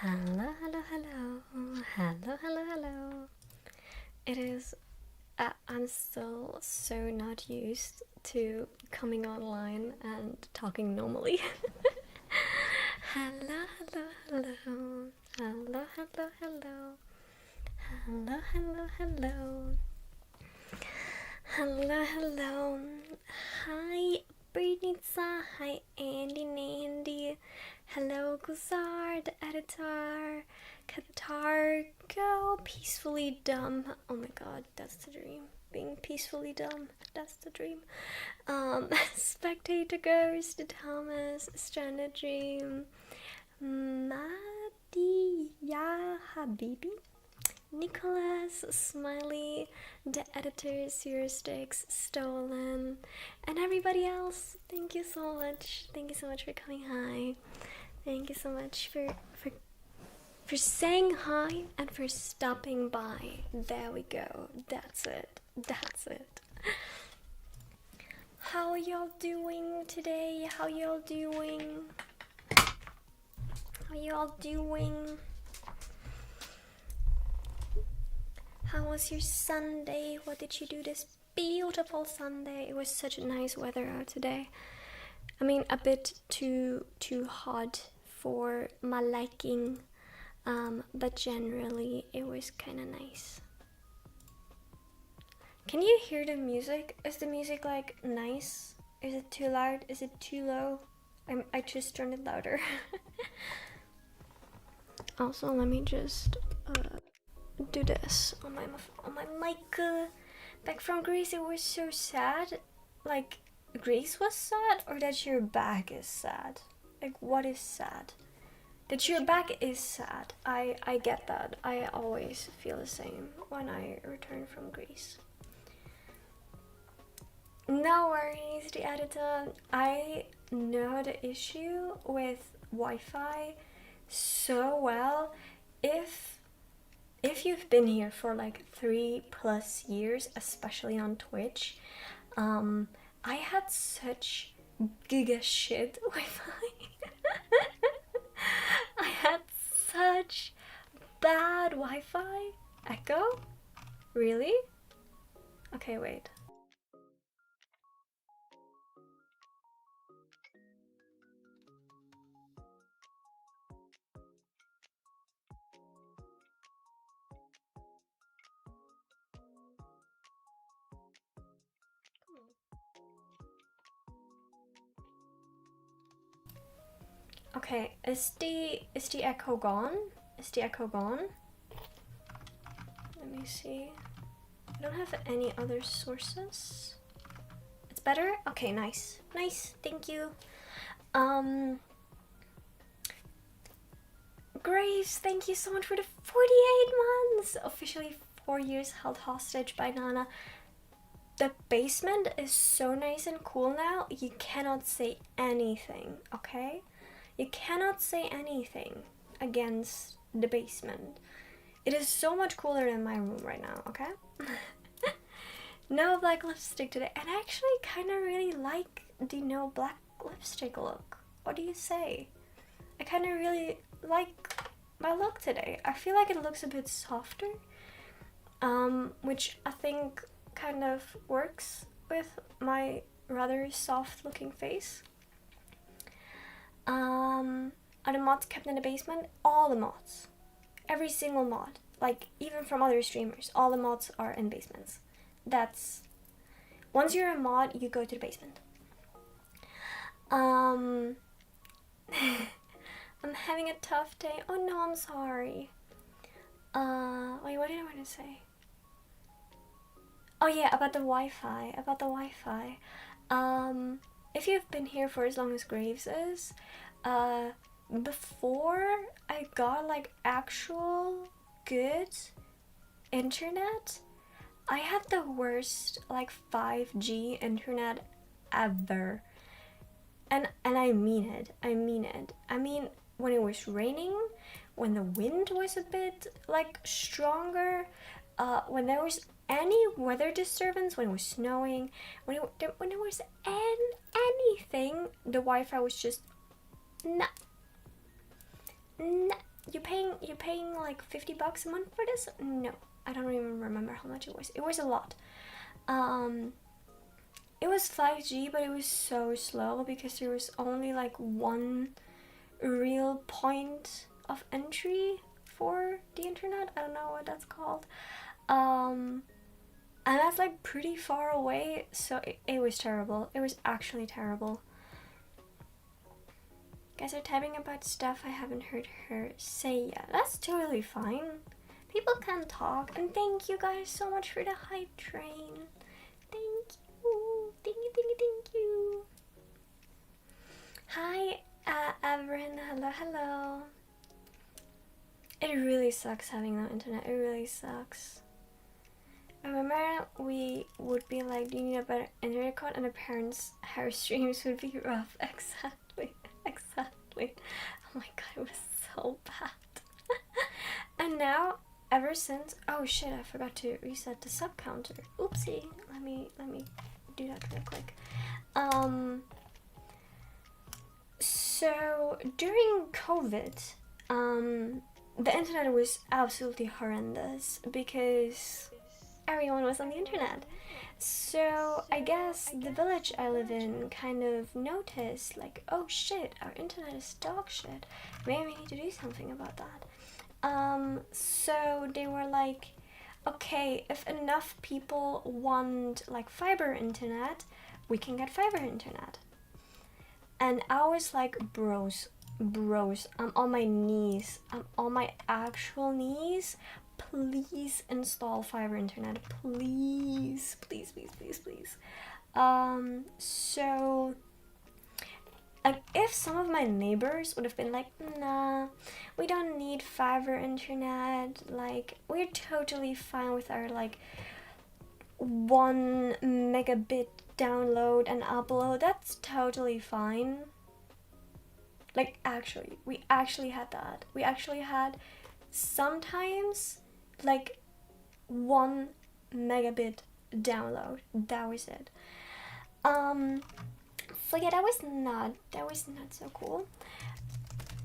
Hello, hello, hello, hello, hello, hello. It is. I'm still so not used to coming online and talking normally. Hello, hello, hello, hello, hello, hello, hello, hello, hello, hello, hello. Hi, Britnitsa. Hi, Andy, Nandy. Hello, Guzar, the editor. Qatar, go peacefully dumb. Oh my god, that's the dream. Being peacefully dumb, that's the dream. Spectator Ghost, Thomas, Stranded Dream, Madi, Ya Habibi, Nicholas, Smiley, the editors, Heuristics, Stolen, and everybody else. Thank you so much. Thank you so much for coming. Hi. Thank you so much for saying hi and for stopping by. There we go. That's it. That's it. How y'all doing today? How y'all doing? How y'all doing? How was your Sunday? What did you do this beautiful Sunday? It was such nice weather out today. I mean, a bit too hot for my liking, but generally it was kind of nice. Can you hear the music? Is the music like nice? Is it too loud? Is it too low? I just turned it louder. Also, let me just do this on my mic. Back from Greece, it was so sad. Like, Greece was sad, or that your back is sad? Like, what is sad? That your back is sad. I get that. I always feel the same when I return from Greece. No worries, the editor. I know the issue with Wi-Fi so well. If you've been here for like 3+ years, especially on Twitch, I had such giga shit Wi-Fi. I had such bad Wi-Fi. Echo? Really? Okay, wait. Okay, is the echo gone? Is the echo gone? Let me see. I don't have any other sources. It's better? Okay, nice. Nice, thank you. Graves, thank you so much for the 48 months! Officially 4 years held hostage by Nana. The basement is so nice and cool now, you cannot say anything, okay? You cannot say anything against the basement. It is so much cooler than my room right now, okay? No black lipstick today, and I actually kind of really like the no black lipstick look. What do you say? I kind of really like my look today. I feel like it looks a bit softer, which I think kind of works with my rather soft looking face. Are the mods kept in the basement? All the mods. Every single mod. Like, even from other streamers. All the mods are in basements. That's... Once you're a mod, you go to the basement. I'm having a tough day. Oh no, I'm sorry. Wait, what did I want to say? Oh yeah, about the Wi-Fi. If you've been here for as long as Graves is, before I got like actual good internet, I had the worst like 5G internet ever. And I mean it. I mean, when it was raining, when the wind was a bit like stronger, when there was any weather disturbance, when it was snowing, when there was anything, the Wi-Fi was just nah. You're paying like $50 a month for this? No, I don't even remember how much it was. It was a lot. It was 5G, but it was so slow because there was only like one real point of entry for the internet. I don't know what that's called. And that's like pretty far away, so it was terrible. It was actually terrible. Guys are typing about stuff I haven't heard her say yet. That's totally fine. People can talk. And thank you guys so much for the hype train. Thank you. Thank you. Hi, Everin. Hello. It It really sucks having no internet. It really sucks. I remember we would be like, do you need a better internet code? And the parents' hair streams would be rough. Exactly. Exactly. Oh my god, it was so bad. And now, ever since, oh shit, I forgot to reset the sub counter. Oopsie. Let me do that real quick. So during COVID, the internet was absolutely horrendous because everyone was on the internet. So I guess the village I live in kind of noticed like, oh shit, our internet is dog shit. Maybe we need to do something about that. So they were like, okay, if enough people want like fiber internet, we can get fiber internet. And I was like, bros, I'm on my knees. I'm on my actual knees. Please install fiber internet. Please. So, like, if some of my neighbors would have been like, nah, we don't need fiber internet. Like, we're totally fine with our, like, 1 megabit download and upload, that's totally fine. Like, actually, we actually had that. We actually had sometimes like 1 megabit download. That was it. So yeah, that was not so cool.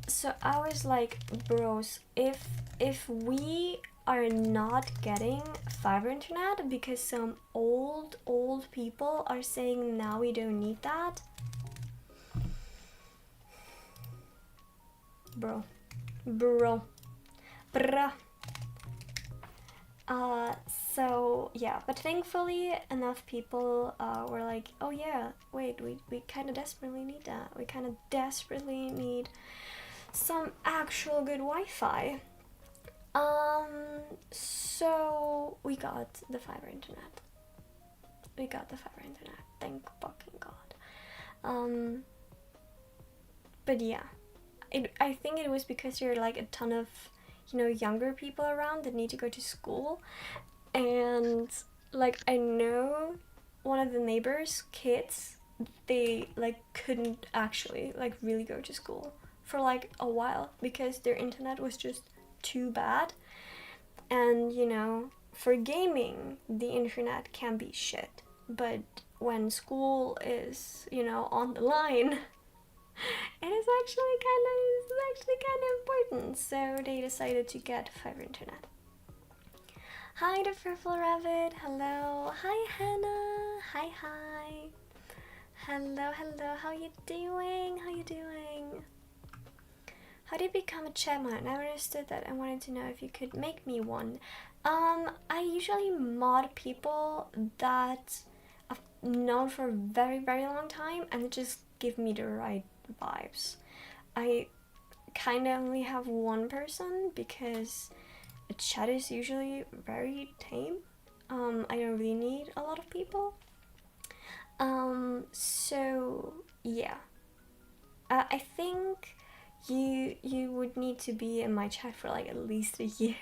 So I was like, bros, if we are not getting fiber internet because some old people are saying now we don't need that, bruh. So yeah, but thankfully enough people were like, oh yeah, wait, we kind of desperately need that. We kind of desperately need some actual good Wi-Fi. So we got the fiber internet. Thank fucking God. But yeah, I think it was because there are like a ton of, you know, younger people around that need to go to school, and like I know one of the neighbors' kids, they like couldn't actually like really go to school for like a while because their internet was just too bad. And you know, for gaming the internet can be shit, but when school is, you know, on the line, it is actually kind of important. So they decided to get fiber internet. Hi, the Purple Rabbit. Hello. Hi, Hannah. Hi. Hello. How you doing? How do you become a chat mod? I never understood that. I wanted to know if you could make me one. I usually mod people that I've known for a very, very long time and just give me the right vibes. I kind of only have one person because a chat is usually very tame. I don't really need a lot of people. So yeah. I think you would need to be in my chat for like at least a year.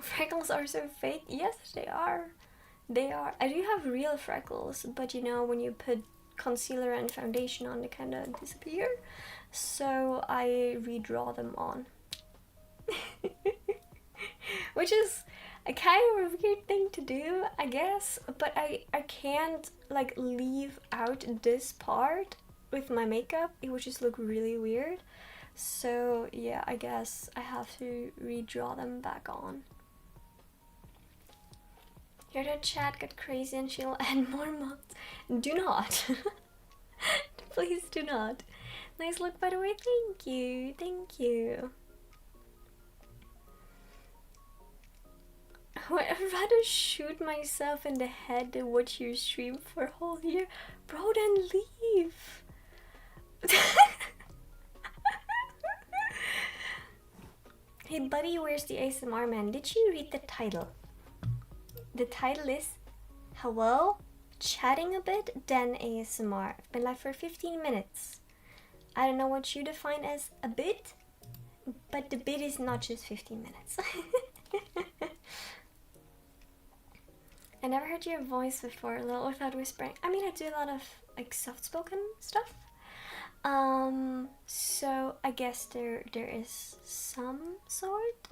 Freckles are so fake. Yes, they are. I do have real freckles, but you know, when you put concealer and foundation on, they kind of disappear. So I redraw them on. Which is a kind of a weird thing to do, I guess, but I can't like leave out this part with my makeup. It would just look really weird. So yeah, I guess I have to redraw them back on. Hear that chat got crazy and she'll add more mods. Do not. Please do not. Nice look, by the way. Thank you. I'd rather shoot myself in the head than watch your stream for a whole year. Bro, then leave. Hey buddy, where's the ASMR man? Did you read the title? The title is Hello, chatting a bit, then ASMR. I've been live for 15 minutes. I don't know what you define as a bit, but the bit is not just 15 minutes. I never heard your voice before, a little without whispering. I mean, I do a lot of like soft-spoken stuff. So I guess there is some sort,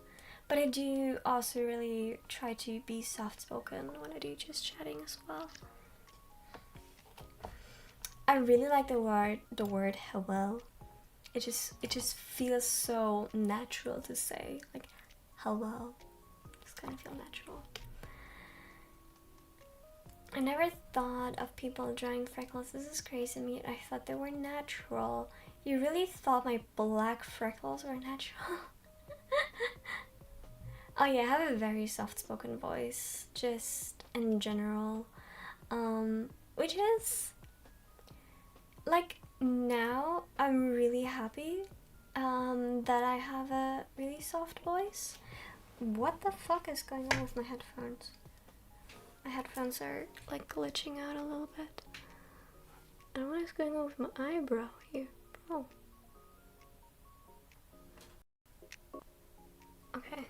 but I do also really try to be soft-spoken when I do just chatting as well. I really like the word hello. It just feels so natural to say, like hello. Just kind of feel natural. I never thought of people drawing freckles. This is crazy to me. I thought they were natural. You really thought my black freckles were natural? Oh yeah, I have a very soft-spoken voice, just in general. Which is, like, now I'm really happy that I have a really soft voice. What the fuck is going on with my headphones? My headphones are like glitching out a little bit. And what is going on with my eyebrow here? Oh. Okay.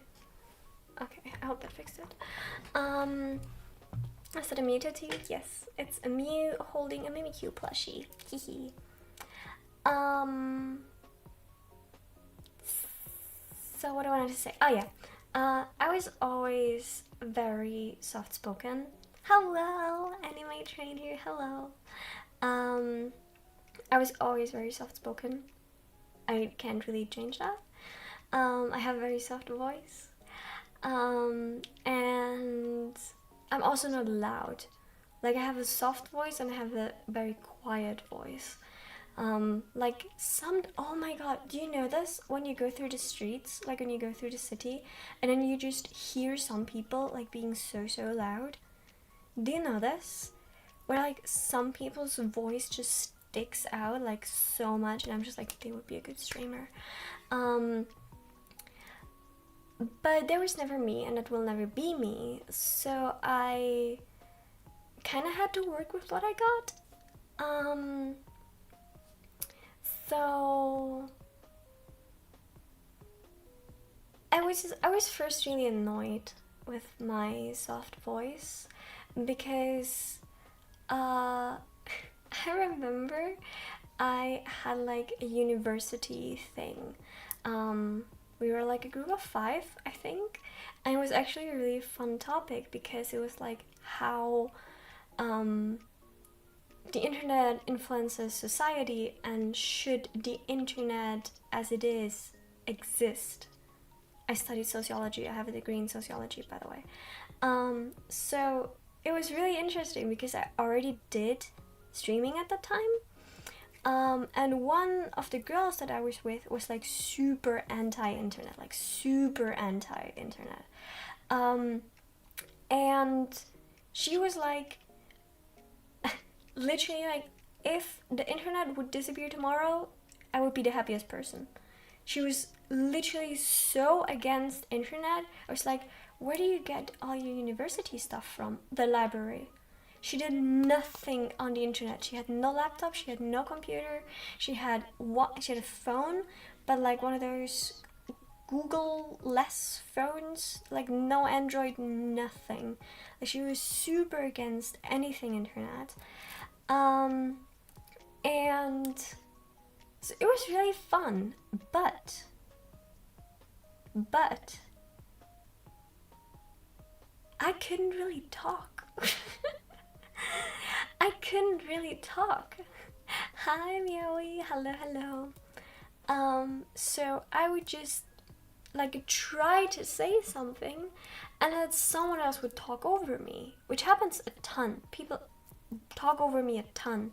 Okay, I hope that fixed it. Is it a Mew tattoo? Yes, it's a Mew holding a Mimikyu plushie. Hehe. So what do I want to say? Oh yeah. I was always very soft-spoken. Hello, anime train here, hello. I was always very soft-spoken. I can't really change that. I have a very soft voice. And I'm also not loud. Like, I have a soft voice and I have a very quiet voice. Like oh my god, do you know this? When you go through the streets, like when you go through the city, and then you just hear some people like being so loud. Do you know this? Where like some people's voice just sticks out like so much, and I'm just like, they would be a good streamer. But there was never me, and it will never be me, so I kind of had to work with what I got. So I was first really annoyed with my soft voice because I remember I had like a university thing. We were like a group of 5, I think, and it was actually a really fun topic because it was like how the internet influences society, and should the internet as it is exist. I studied sociology. I have a degree in sociology, by the way. So it was really interesting because I already did streaming at the time. And one of the girls that I was with was like super anti-internet, like super anti-internet. And she was like, literally like, if the internet would disappear tomorrow, I would be the happiest person. She was literally so against internet. I was like, where do you get all your university stuff from? The library. She did nothing on the internet. She had no laptop, she had no computer, she had a phone, but like one of those Google-less phones, like no Android, nothing. Like, she was super against anything internet. And so it was really fun, but I couldn't really talk. I couldn't really talk. Hi Meowie, hello. So I would just like try to say something, and then someone else would talk over me, which happens a ton. People talk over me a ton.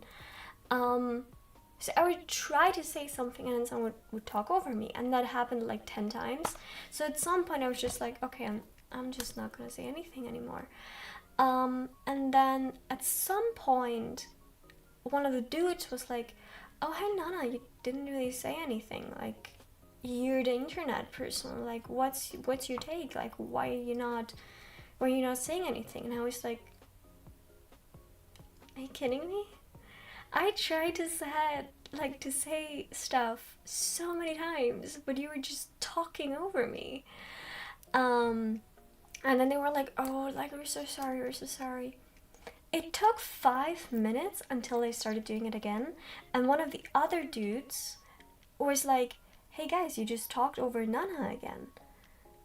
So I would try to say something and then someone would talk over me, and that happened like 10 times. So at some point I was just like, okay, I'm just not gonna say anything anymore. And then at some point one of the dudes was like, oh hey Nana, you didn't really say anything, like you're the internet person, like what's your take, like why are you not saying anything? And I was like, are you kidding me? I tried to say like to say stuff so many times, but you were just talking over me. And then they were like, oh, like, we're so sorry, we're so sorry. It took 5 minutes until they started doing it again, and one of the other dudes was like, hey guys, you just talked over Nana again.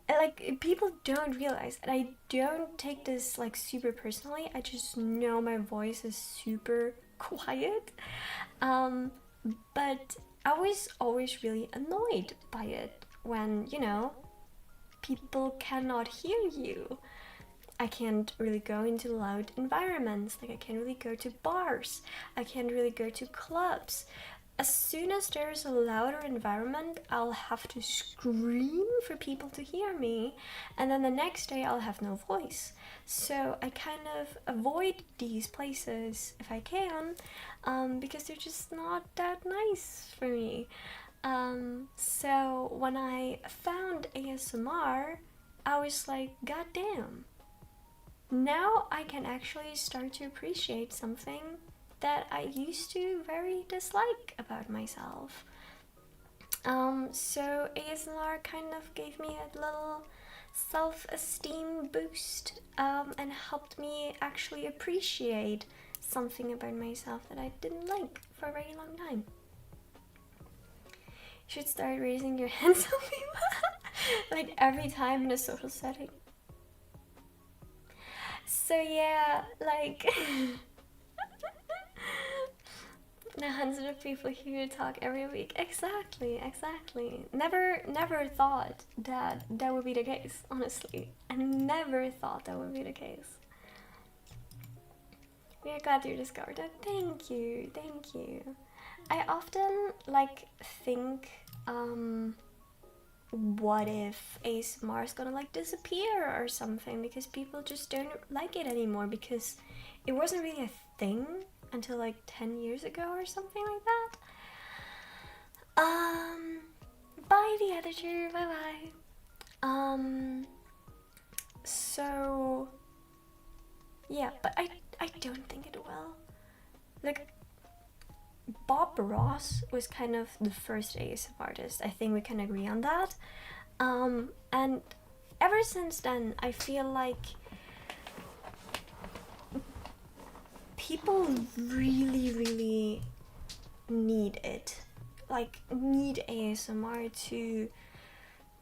And, like, people don't realize, and I don't take this like super personally, I just know my voice is super quiet. But I was always really annoyed by it when, you know, people cannot hear you. I can't really go into loud environments, like I can't really go to bars, I can't really go to clubs. As soon as there's a louder environment, I'll have to scream for people to hear me, and then the next day I'll have no voice. So I kind of avoid these places if I can, because they're just not that nice for me. So when I found ASMR, I was like, God damn. Now I can actually start to appreciate something that I used to very dislike about myself. So ASMR kind of gave me a little self-esteem boost, and helped me actually appreciate something about myself that I didn't like for a very long time. You should start raising your hands on people like every time in a social setting. So yeah, like now hundreds of people hear you talk every week. Exactly. Never thought that that would be the case, honestly. I never thought that would be the case. We are glad you discovered that. Thank you. I often like think, what if ASMR is gonna like disappear or something because people just don't like it anymore because it wasn't really a thing until like 10 years ago or something like that. Bye the editor, bye bye. So yeah, but I don't think it will. Like, Bob Ross was kind of the first ASMR artist. I think we can agree on that. And ever since then, I feel like people really need it. Like, need ASMR to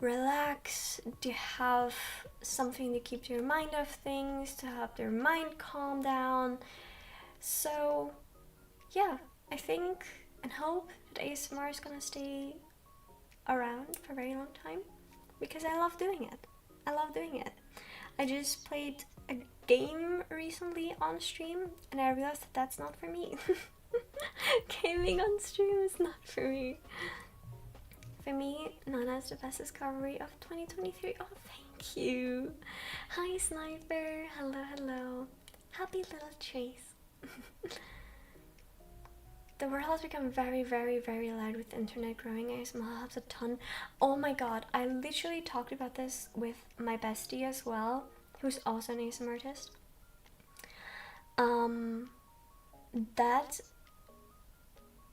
relax, to have something to keep their mind off things, to have their mind calm down. So yeah, I think and hope that ASMR is gonna stay around for a very long time because I love doing it. I just played a game recently on stream and I realized that that's not for me. Gaming on stream is not for me. For me, Nana's the best discovery of 2023. Oh, thank you. Hi, Sniper. Hello. Happy little Trace. The world has become very loud with the internet growing. ASMR helps a ton. Oh my god, I literally talked about this with my bestie as well, who's also an ASMR artist. That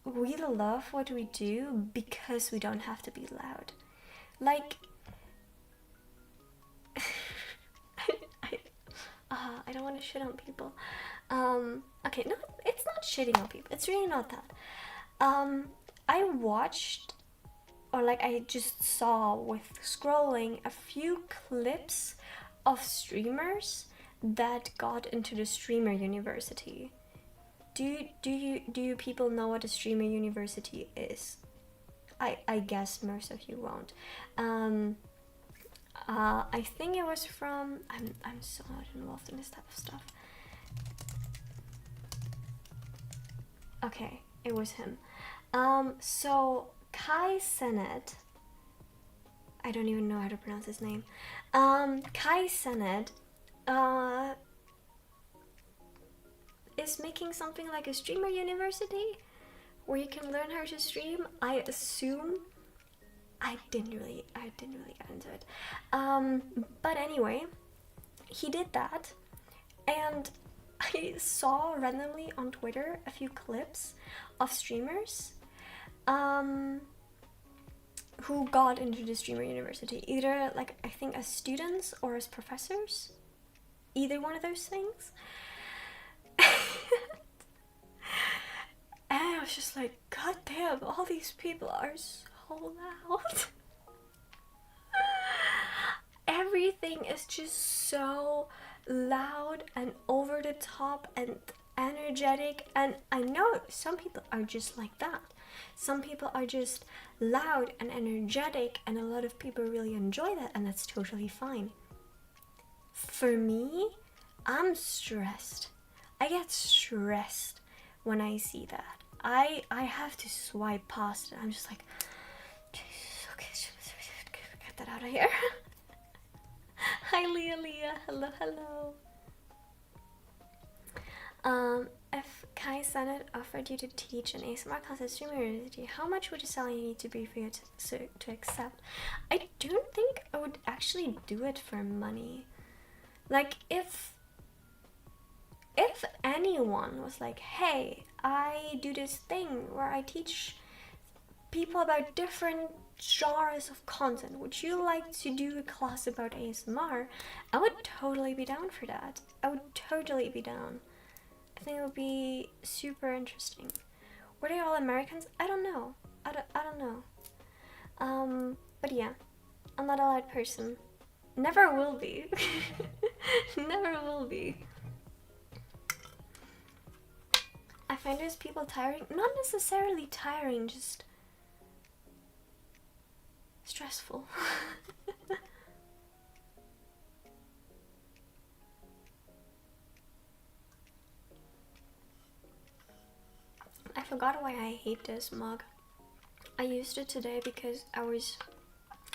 we love what we do because we don't have to be loud. Like, I don't want to shit on people. Okay, no, it's not shitting on people. It's really not that. I watched, or like I just saw with scrolling a few clips of streamers that got into the streamer university. Do you people know what a streamer university is? I guess most of you won't. I think it was from, I'm so not involved in this type of stuff. Okay, it was him. So Kai Sennett, I don't even know how to pronounce his name. Kai Sennett is making something like a streamer university where you can learn how to stream. I assume I didn't really get into it. But anyway, he did that, and I saw randomly on Twitter a few clips of streamers who got into the streamer university, either like I think as students or as professors, either one of those things. And I was just like, god damn, all these people are so loud. Everything is just so loud and over the top and energetic, and I know some people are just like that. Some people are just loud and energetic, and a lot of people really enjoy that, and that's totally fine. For me, I'm stressed. I get stressed when I see that. I have to swipe past it. I'm just like, Jesus, okay, get that out of here. Hi Leah, hello. If Kai Sennett offered you to teach an ASMR class at Streamer University, how much would the salary need to be for you to accept? I don't think I would actually do it for money. Like, if anyone was like, hey, I do this thing where I teach people about different genres of content, would you like to do a class about ASMR? I would totally be down for that. I would totally be down. I think it would be super interesting. Were they all Americans? I don't know. I don't know. But yeah, I'm not a loud person. Never will be. Never will be. I find those people tiring. Not necessarily tiring, just stressful. I forgot why I hate this mug. I used it today because I was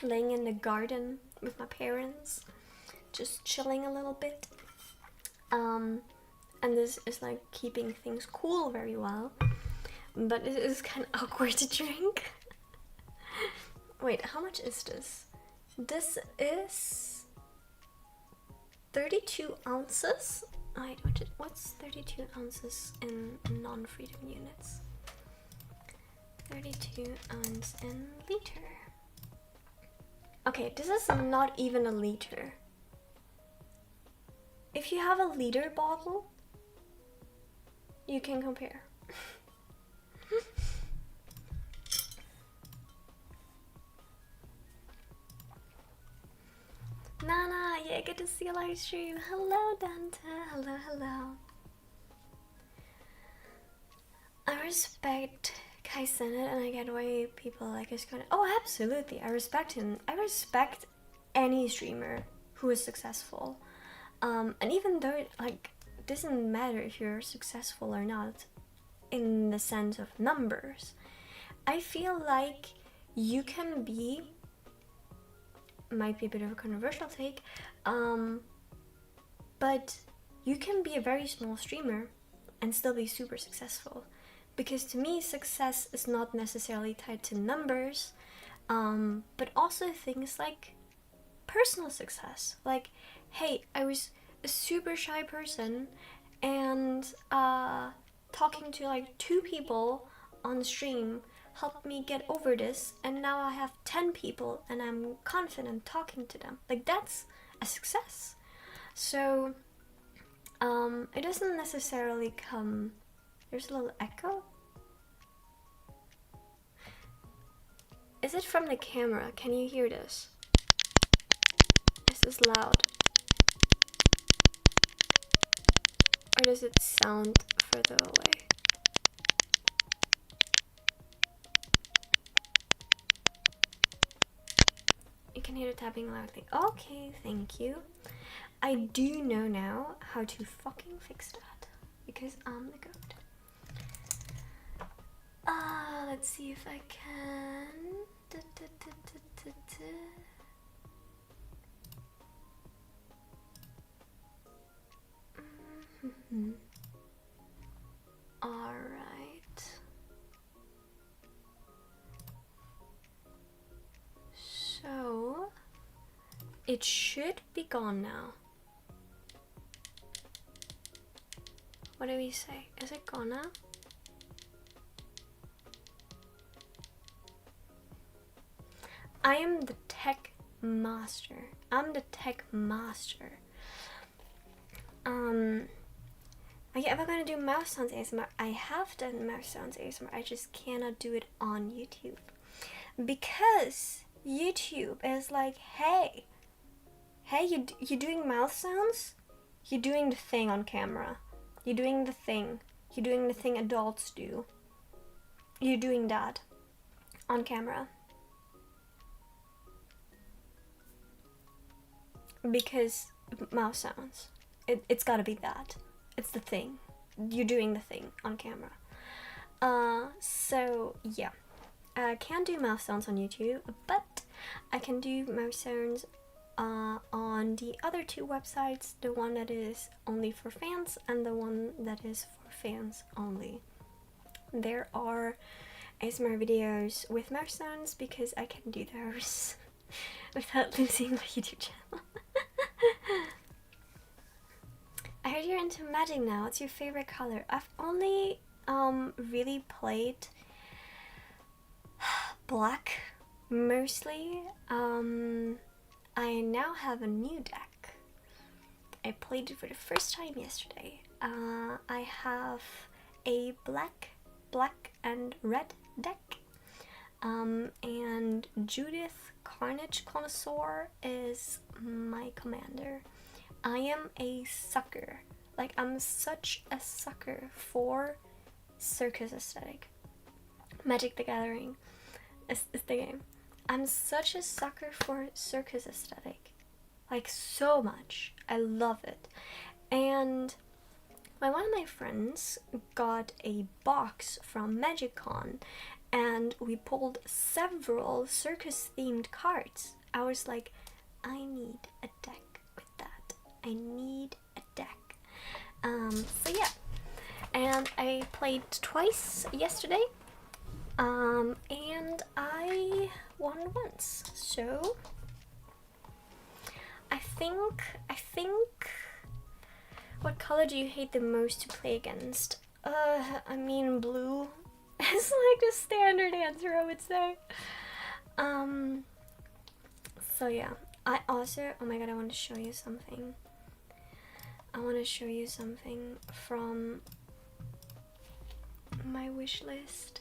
laying in the garden with my parents, just chilling a little bit. And this is like keeping things cool very well, but it is kind of awkward to drink. Wait, how much is this? This is 32 ounces. Wait, what's 32 ounces in non-freedom units? 32 ounce in liter. Okay, this is not even a liter. If you have a liter bottle, you can compare. Nana, yeah, good to see you live stream. Hello, Danta. Hello. I respect Kai Sennett, and I get why people like his content. Oh, absolutely. I respect him. I respect any streamer who is successful. And even though it doesn't matter if you're successful or not in the sense of numbers, I feel like you can be, might be a bit of a controversial take, but you can be a very small streamer and still be super successful. Because to me, success is not necessarily tied to numbers, but also things like personal success. Like, hey, I was a super shy person, and talking to like 2 people on stream helped me get over this, and now I have 10 people and I'm confident talking to them. Like, that's a success. So it doesn't necessarily come. There's a little echo. Is it from the camera? Can you hear this? Is this loud? Or does it sound further away? You can hear the tapping loudly. Okay, thank you. I do know now how to fucking fix that, because I'm the goat. Let's see if I can. Alright. So it should be gone now. What do we say? Is it gone now? I am the tech master. I'm the tech master. Are you ever gonna do mouse sounds ASMR? I have done mouse sounds ASMR. I just cannot do it on YouTube. Because YouTube is like, hey, you doing mouth sounds? You're doing the thing on camera. You're doing the thing. You're doing the thing adults do. You're doing that on camera. Because mouth sounds. It's gotta be that. It's the thing. You're doing the thing on camera. So yeah. I can't do mouth sounds on YouTube, but I can do mouth sounds on the other two websites, the one that is only for fans and the one that is for fans only. There are ASMR videos with mouth sounds because I can do those without losing my YouTube channel. I heard you're into magic now. What's your favorite color? I've only really played black mostly. I now have a new deck. I played it for the first time yesterday. I have a black and red deck. And Judith Carnage Connoisseur is my commander. I am a sucker. Like, I'm such a sucker for circus aesthetic. Magic the Gathering is the game. I'm such a sucker for circus aesthetic. Like, so much. I love it. And when one of my friends got a box from MagicCon and we pulled several circus themed cards, I was like, I need a deck with that. I need a deck. So yeah. And I played twice yesterday. And I won once. So I think what color do you hate the most to play against? I mean blue. It's like the standard answer, I would say. So yeah. I also, oh my god, I want to show you something. I want to show you something from my wish list.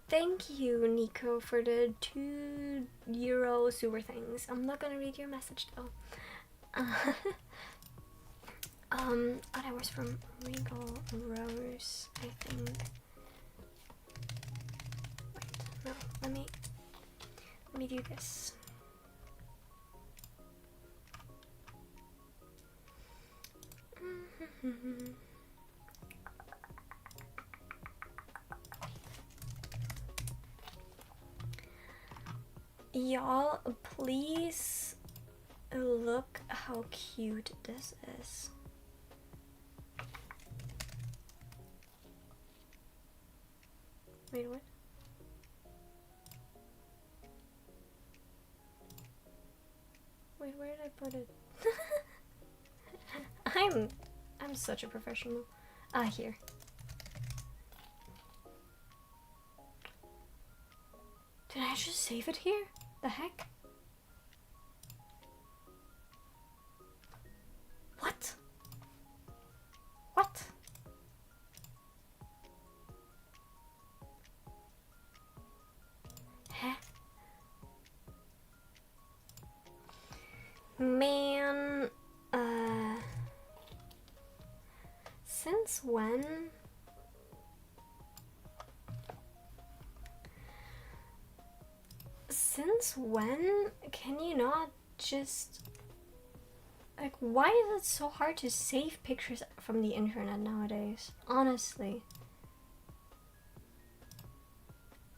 Thank you, Nico, for the €2 super things. I'm not gonna read your message though. Oh, that was from Regal Rose, I think. Wait, no, let me do this. Y'all, please look how cute this is. Wait, what? Wait, where did I put it? I'm such a professional. Ah, here. Did I just save it here? The heck? What? What? Huh? Man, since when? Since when can you not just, like, why is it so hard to save pictures from the internet nowadays? Honestly.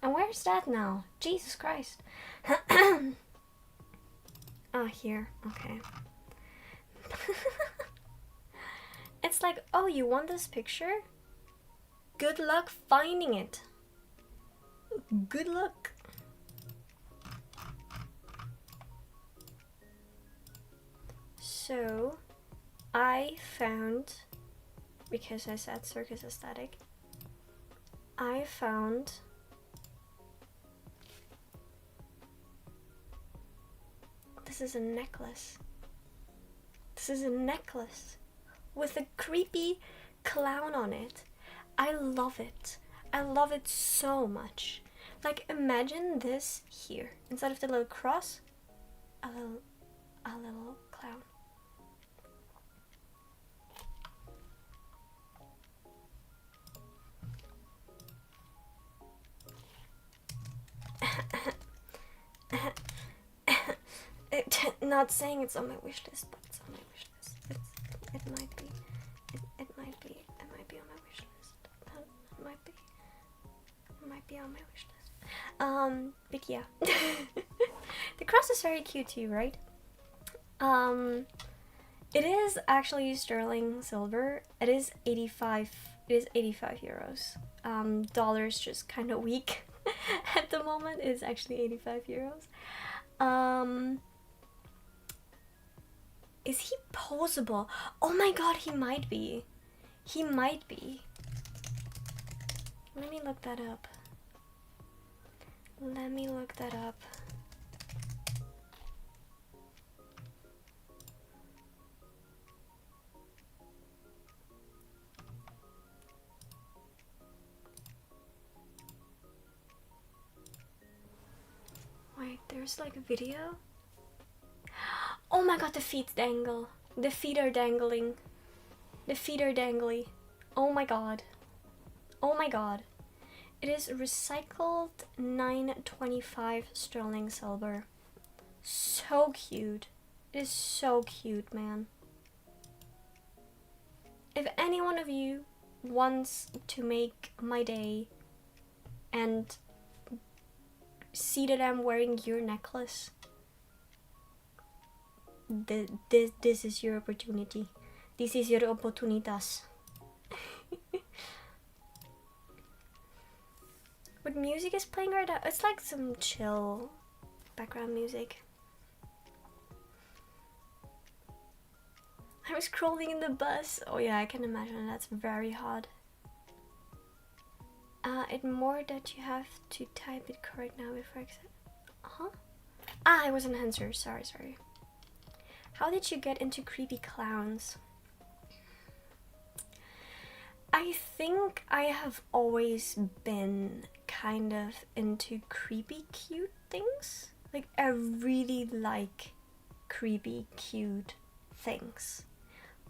And where's that now? Jesus Christ. Ah, here. Okay. It's like, oh, you want this picture? Good luck finding it. Good luck. So, I found, because I said circus aesthetic, I found this is a necklace. This is a necklace with a creepy clown on it. I love it. I love it so much. Like, imagine this here. Instead of the little cross, a little clown. Not saying it's on my wish list, but it's on my wish list. It might be. It might be on my wish list. It might be on my wish list. But yeah. The cross is very cute too, right? It is actually sterling silver. It is 85 euros. Dollar's just kind of weak at the moment. It's actually 85 euros. Is he posable? Oh my god, he might be. He might be. Let me look that up. Let me look that up. Wait, there's like a video? Oh my god, the feet dangle. The feet are dangling. The feet are dangly. Oh my god. Oh my god. It is recycled 925 sterling silver. So cute. It is so cute, man. If any one of you wants to make my day and see that I'm wearing your necklace, this is your opportunity. This is your oportunitas. What music is playing right now? It's like some chill background music. I was scrolling in the bus. Oh yeah, I can imagine that's very hot. It more that you have to type it correct now before accept. Ah, it was an answer. Sorry. How did you get into creepy clowns? I think I have always been kind of into creepy cute things. Like, I really like creepy cute things.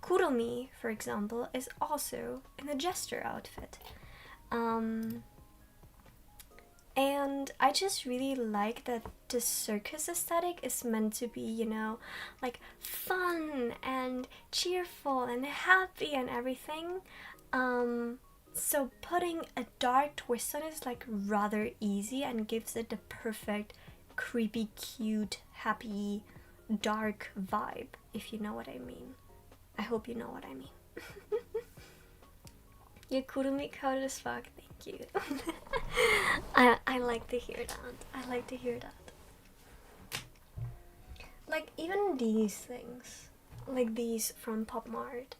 Kuromi, for example, is also in a jester outfit. And I just really like that the circus aesthetic is meant to be, you know, like fun and cheerful and happy and everything. So putting a dark twist on it is like rather easy and gives it the perfect creepy, cute, happy, dark vibe, if you know what I mean. I hope you know what I mean. You're Kurumi coded as fuck, thank you. I like to hear that. I like to hear that. Like even these things, like these from Pop Mart,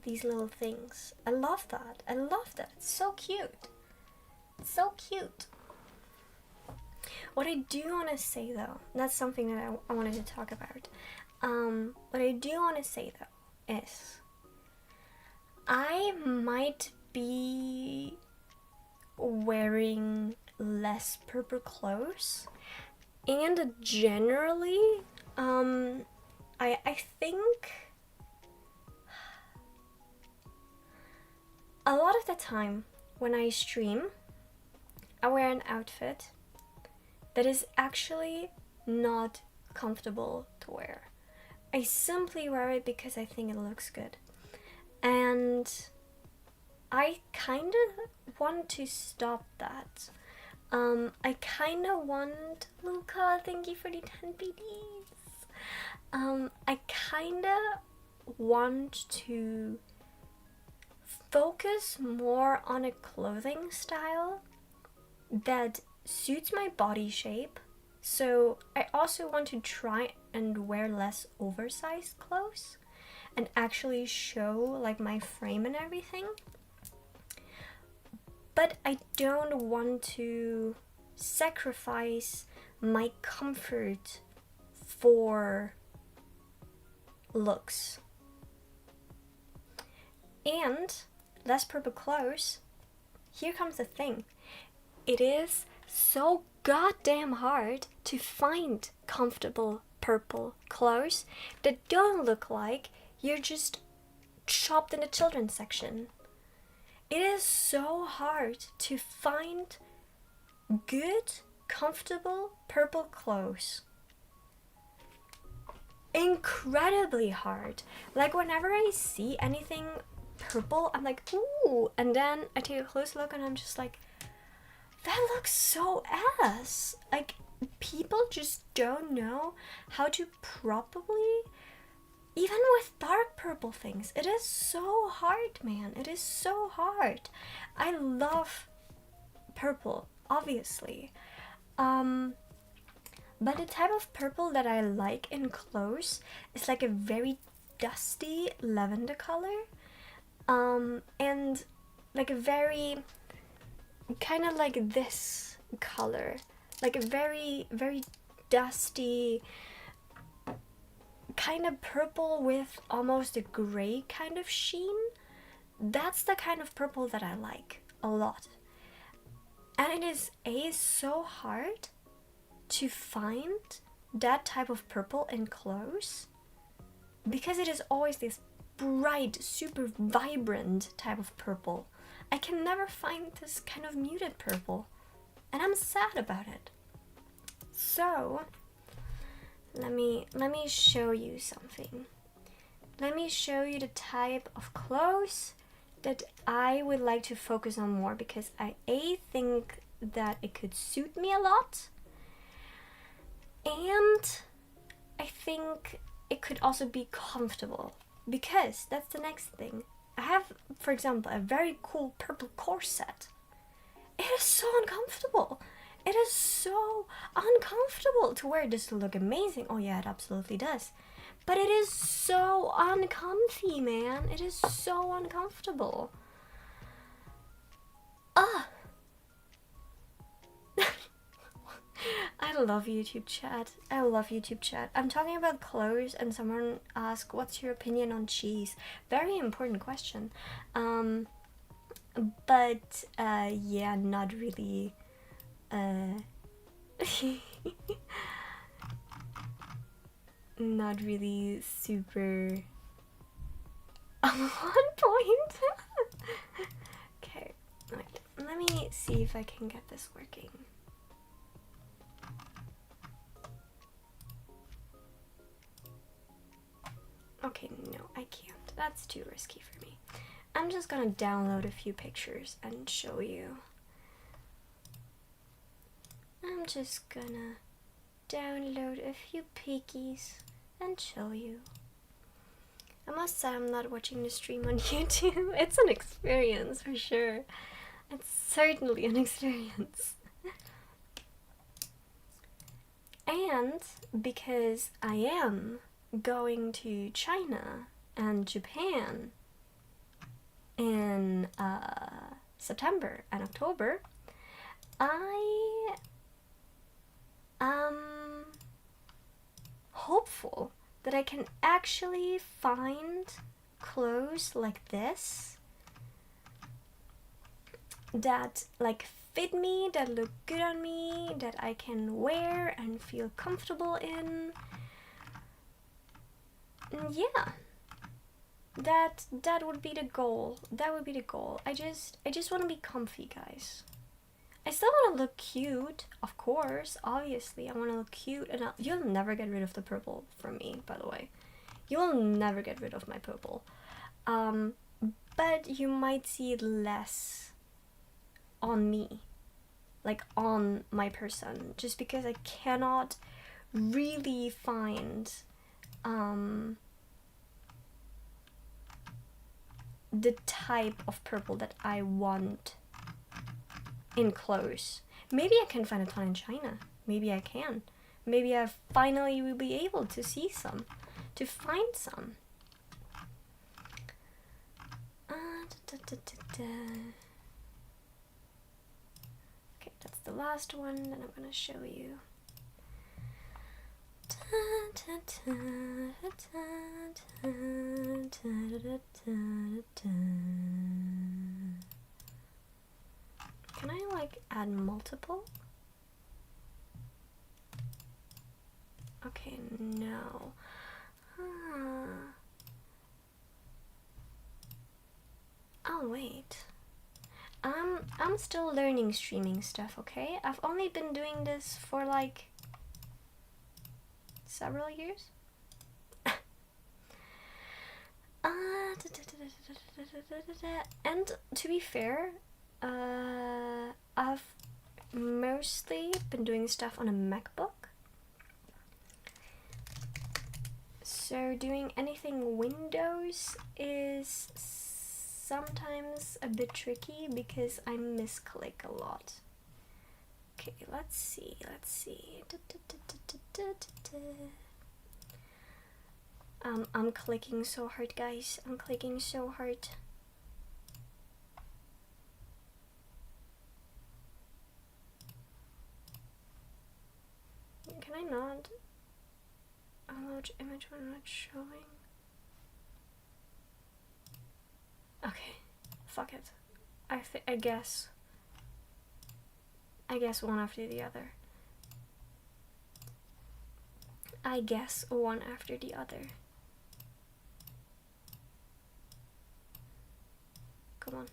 these little things. I love that. I love that. It's so cute. It's so cute. What I do want to say though, that's something that I wanted to talk about. What I do want to say though is I might be wearing less purple clothes, and generally I think a lot of the time when I stream I wear an outfit that is actually not comfortable to wear. I simply wear it because I think it looks good. And I kind of want to stop that. I kind of want... Luca, thank you for the 10 PDs. I kind of want to focus more on a clothing style that suits my body shape. So I also want to try and wear less oversized clothes and actually show like my frame and everything. but I don't want to sacrifice my comfort for looks. And less purple clothes, here comes the thing. It is so goddamn hard to find comfortable purple clothes that don't look like you're just shopped in the children's section. It is so hard to find good, comfortable purple clothes. Incredibly hard. Like whenever I see anything purple, I'm like, ooh, and then I take a close look and I'm just like, that looks so ass. Like, people just don't know how to properly, even with dark purple things, it is so hard, man. It is so hard. I love purple, obviously. But the type of purple that I like in clothes is like a very dusty lavender color. And like a very, kind of like this color. Like a very, very dusty, kind of purple with almost a gray kind of sheen. That's the kind of purple that I like a lot. And it is so hard to find that type of purple in clothes because it is always this bright, super vibrant type of purple. I can never find this kind of muted purple, and I'm sad about it. So let me show you something. Let me show you the type of clothes that I would like to focus on more because I think that it could suit me a lot, and I think it could also be comfortable, because that's the next thing. I have, for example, a very cool purple corset. It is so uncomfortable. It is so uncomfortable to wear this to look amazing. Oh yeah, it absolutely does. But it is so uncomfy, man. It is so uncomfortable. Ah. I love YouTube chat. I love YouTube chat. I'm talking about clothes and someone asked, what's your opinion on cheese? Very important question. But yeah, not really. Not really super on point. Okay, wait. Let me see if I can get this working. Okay, no, I can't. That's too risky for me. I'm just gonna download a few pictures and show you. I'm just gonna download a few pickies and show you. I must say I'm not watching the stream on YouTube. It's an experience for sure. It's certainly an experience. And because I am going to China and Japan in September and October, I am hopeful that I can actually find clothes like this that like fit me, that look good on me, that I can wear and feel comfortable in. Yeah, that would be the goal. That would be the goal. I just want to be comfy, guys. I still want to look cute, of course, obviously. I want to look cute, and you'll never get rid of the purple from me, by the way. You will never get rid of my purple. But you might see it less on me, like on my person, just because I cannot really find the type of purple that I want in clothes. Maybe I can find a ton in China. Maybe I can. Maybe I finally will be able to see some, to find some. the last one, then I'm gonna show you. Can I like add multiple? Okay, no. Oh wait. I'm still learning streaming stuff, okay? I've only been doing this for like several years. And to be fair, I've mostly been doing stuff on a MacBook. So doing anything Windows is sometimes a bit tricky because I misclick a lot. Okay, let's see. I'm clicking so hard, guys. I'm clicking so hard. Can I not upload image when not showing? Okay, fuck it. I guess one after the other. I guess one after the other. Come on.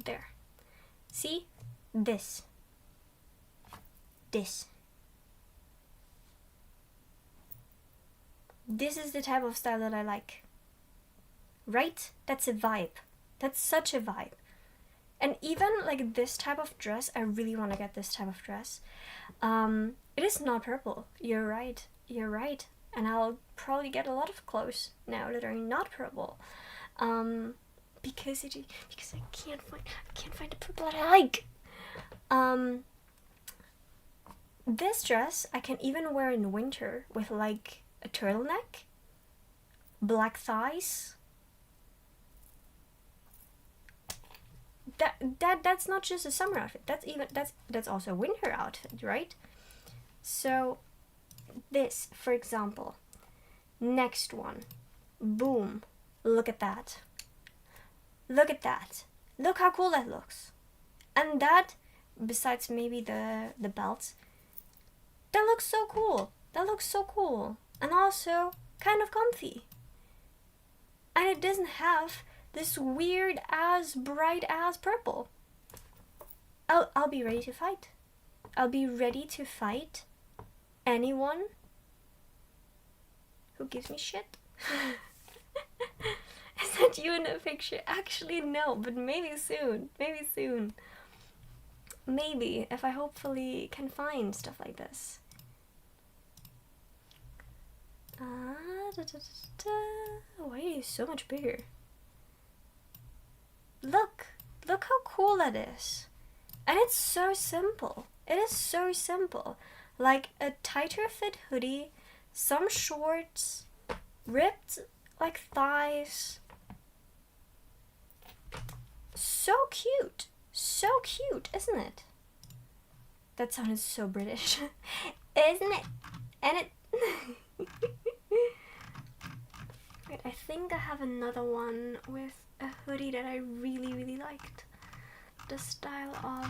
There. See? This. This is the type of style that I like. Right? That's a vibe. That's such a vibe. And even like this type of dress, I really want to get this type of dress. It is not purple. You're right. You're right. And I'll probably get a lot of clothes now that are not purple. Because I can't find the purple that I like. This dress I can even wear in winter with like a turtleneck, black thighs. That's not just a summer outfit. That's also a winter outfit, right? So this, for example, next one, boom, look at that. Look at that. Look how cool that looks. And that, besides maybe the belt, that looks so cool. That looks so cool. And also kind of comfy. And it doesn't have this weird ass, bright ass purple. I'll be ready to fight. I'll be ready to fight anyone who gives me shit. Is that you in a picture? Actually, no, but maybe soon. Maybe soon. Maybe, if I hopefully can find stuff like this. Why are you so much bigger? Look how cool that is. And it's so simple. It is so simple. Like a tighter fit hoodie, some shorts, ripped like thighs. So cute. So cute, isn't it? That sounded so British. Isn't it? And it... Wait, I think I have another one with a hoodie that I really liked the style of.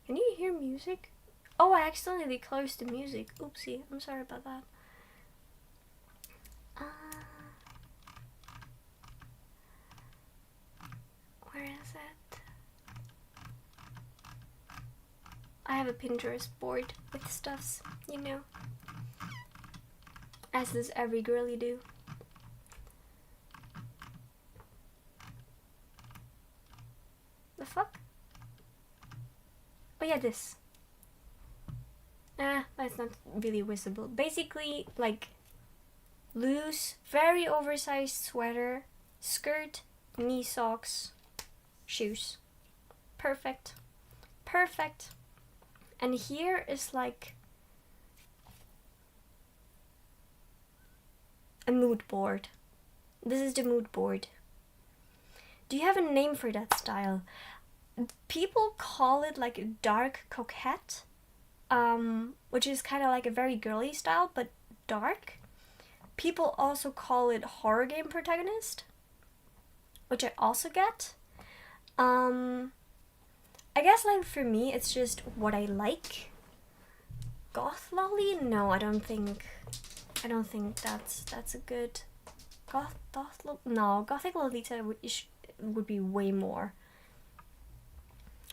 Can you hear music? Oh, I accidentally closed the music. Oopsie, I'm sorry about that. Where is it? I have a Pinterest board with stuffs, you know. As does every girly do. The fuck? Oh yeah, this. That's not really visible. Basically, like, loose, very oversized sweater, skirt, knee socks, shoes. Perfect. Perfect. And here is like A mood board. This is the mood board. Do you have a name for that style? People call it like a dark coquette, which is kind of like a very girly style, but dark. People also call it horror game protagonist, which I also get. I guess like for me, it's just what I like. Goth lolly? No, I don't think that's a good no, gothic lolita would be way more.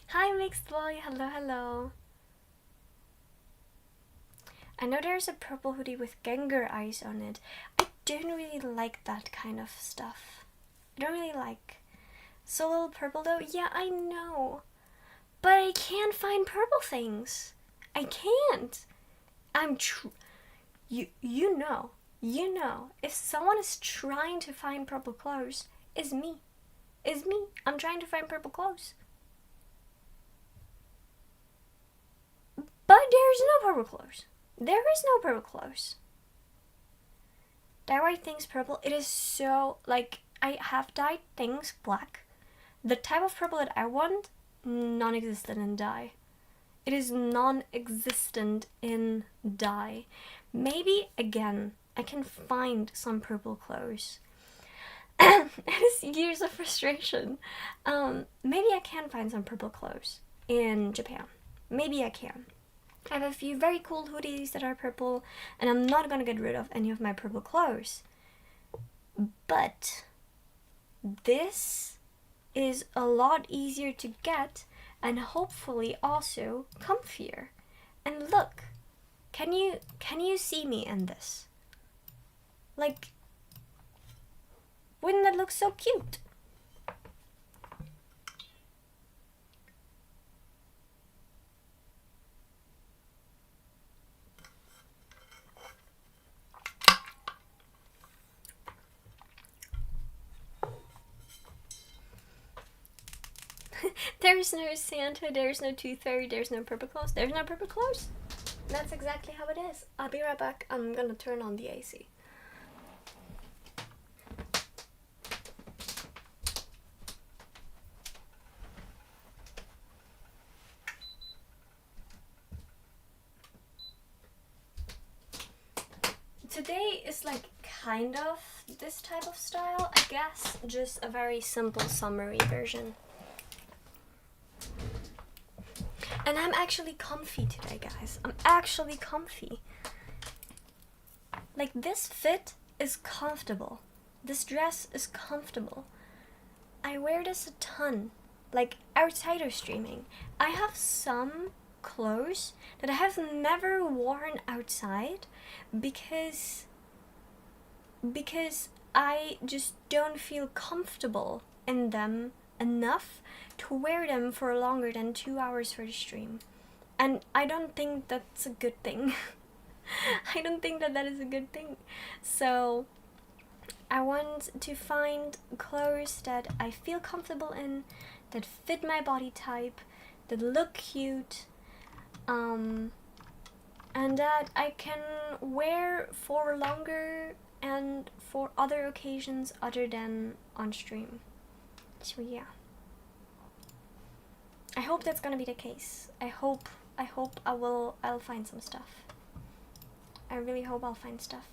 Hi mixed boy, hello hello. I know there's a purple hoodie with Gengar eyes on it. I don't really like that kind of stuff. I don't really like. So little purple though? Yeah, I know. But I can't find purple things. I can't. You know, if someone is trying to find purple clothes, it's me. It's me. I'm trying to find purple clothes. But there's no purple clothes. There is no purple clothes. Dye white things purple. It is so, like, I have dyed things black. The type of purple that I want, non-existent in dye. It is non-existent in dye. Maybe, again, I can find some purple clothes. It is years of frustration. Maybe I can find some purple clothes in Japan. Maybe I can. I have a few very cool hoodies that are purple, and I'm not gonna get rid of any of my purple clothes. But this is a lot easier to get and hopefully also comfier. And look, can you see me in this? Like, wouldn't that look so cute? There's no Santa, there's no Tooth Fairy, there's no purple clothes. There's no purple clothes. That's exactly how it is. I'll be right back. I'm gonna turn on the AC. Today is like kind of this type of style, I guess, just a very simple summery version. And I'm actually comfy today, guys. I'm actually comfy. Like, this fit is comfortable. This dress is comfortable. I wear this a ton, like outside of streaming. I have some clothes that I have never worn outside because I just don't feel comfortable in them enough to wear them for longer than 2 hours for the stream. And I don't think that's a good thing. I don't think that is a good thing. So I want to find clothes that I feel comfortable in, that fit my body type, that look cute, and that I can wear for longer and for other occasions other than on stream. So yeah. I hope that's gonna be the case. I hope I'll find some stuff. I really hope I'll find stuff.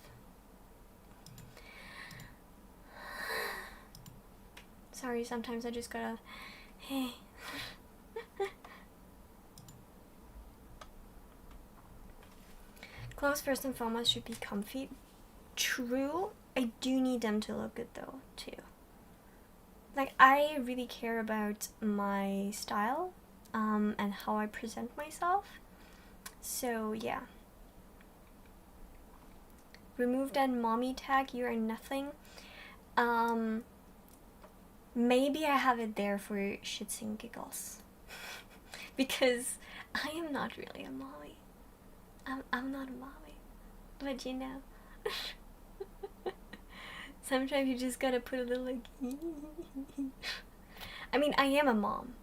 Sorry, sometimes I just gotta, hey. Clothes first and foremost should be comfy. True, I do need them to look good though, too. Like, I really care about my style, and how I present myself. So, yeah. Remove that mommy tag, you are nothing. Maybe I have it there for shits and giggles. Because I am not really a mommy. I'm not a mommy. But you know. Sometimes you just gotta put a little like I mean, I am a mom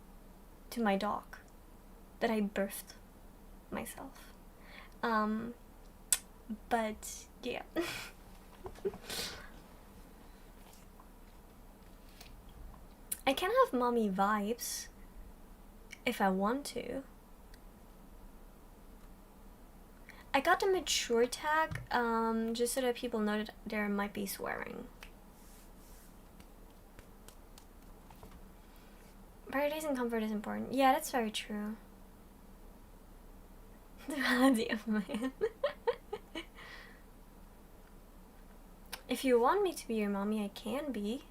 to my dog that I birthed myself. But yeah. I can have mommy vibes if I want to. I got the mature tag just so that people know that there might be swearing. Paradise and comfort is important. Yeah, that's very true. The melody of man. If you want me to be your mommy, I can be.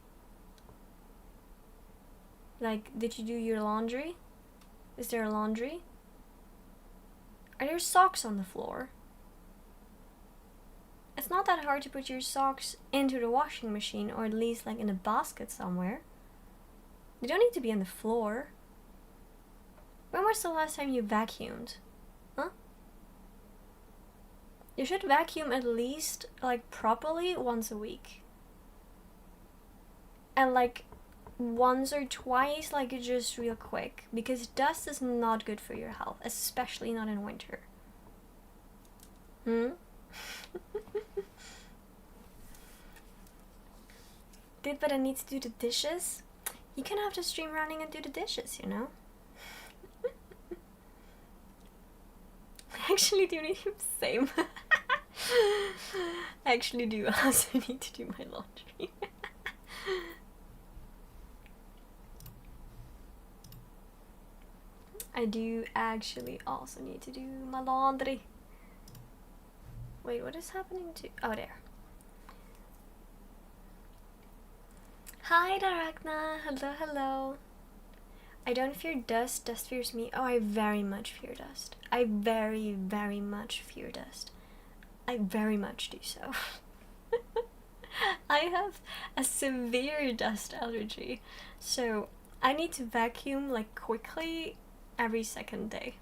Like, did you do your laundry? Is there laundry? Are there socks on the floor? It's not that hard to put your socks into the washing machine, or at least like in a basket somewhere. They don't need to be on the floor. When was the last time you vacuumed? Huh? You should vacuum at least, like, properly once a week. And like once or twice, like just real quick, because dust is not good for your health, especially not in winter. Dude, but I need to do the dishes. You can have the stream running and do the dishes, you know? I actually do need the same. I actually do also need to do my laundry. I do actually also need to do my laundry. Wait, what is happening to... Oh, there. Hi, Darakna. Hello, hello. I don't fear dust. Dust fears me. Oh, I very much fear dust. I very, very much fear dust. I very much do so. I have a severe dust allergy. So I need to vacuum like quickly every second day.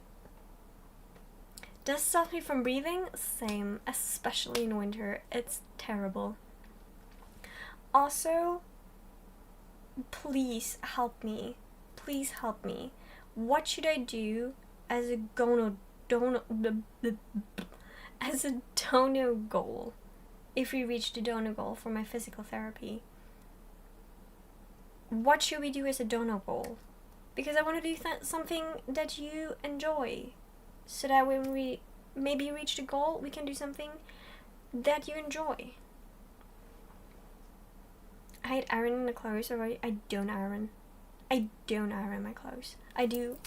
Does stop me from breathing? Same, especially in winter. It's terrible. Also, please help me. Please help me. What should I do as a dono goal if we reach the dono goal for my physical therapy? What should we do as a dono goal? Because I want to do something that you enjoy, so that when we maybe reach the goal, we can do something that you enjoy. I hate ironing the clothes already. I don't iron. I don't iron my clothes. I do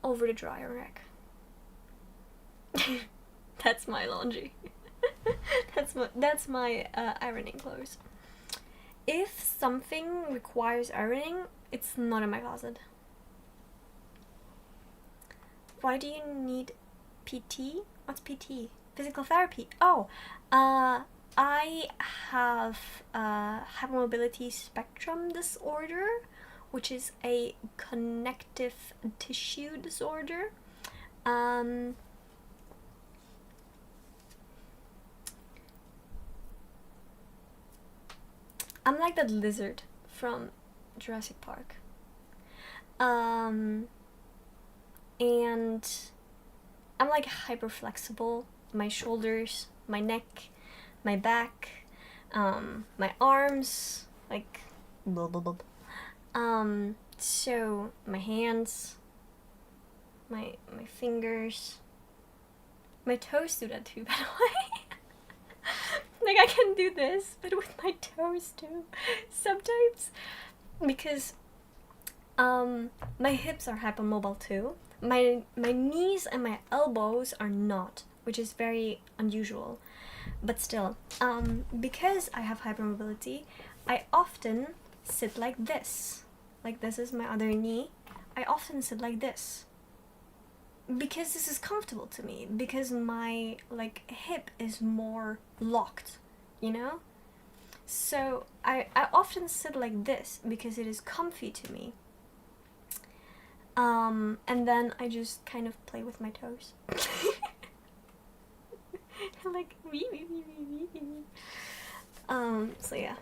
over the dryer rack. That's my laundry. that's my ironing clothes. If something requires ironing, it's not in my closet. Why do you need PT? What's PT? Physical therapy. Oh, I have hypermobility spectrum disorder, which is a connective tissue disorder. I'm like that lizard from Jurassic Park. And I'm like hyper flexible. My shoulders, my neck, my back, my arms, like blah, blah, blah. So my hands, my fingers, my toes do that too, by the way. Like I can do this, but with my toes too, sometimes, because my hips are hypermobile too. My knees and my elbows are not, which is very unusual. But still, because I have hypermobility, I often sit like this. Like this is my other knee. I often sit like this. Because this is comfortable to me. Because my like hip is more locked, you know? So I often sit like this because it is comfy to me. And then I just kind of play with my toes. Like so yeah.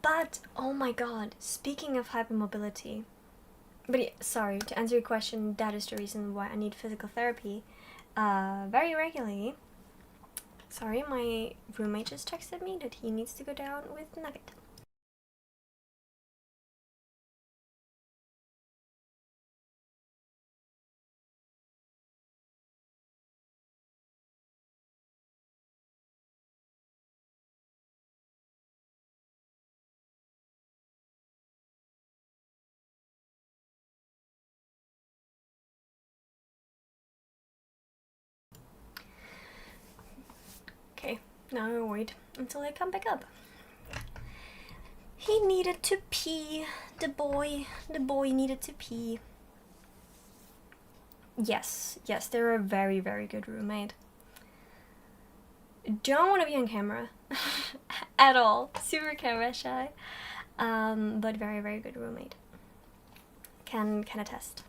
But oh my god, speaking of hypermobility, But yeah, sorry, to answer your question, that is the reason why I need physical therapy very regularly. Sorry, my roommate just texted me that he needs to go down with Nugget. Okay, now I'm worried until I come back up. He needed to pee. The boy needed to pee. Yes, they're a very, very good roommate. Don't want to be on camera at all. Super camera shy. But very, very good roommate. Can attest.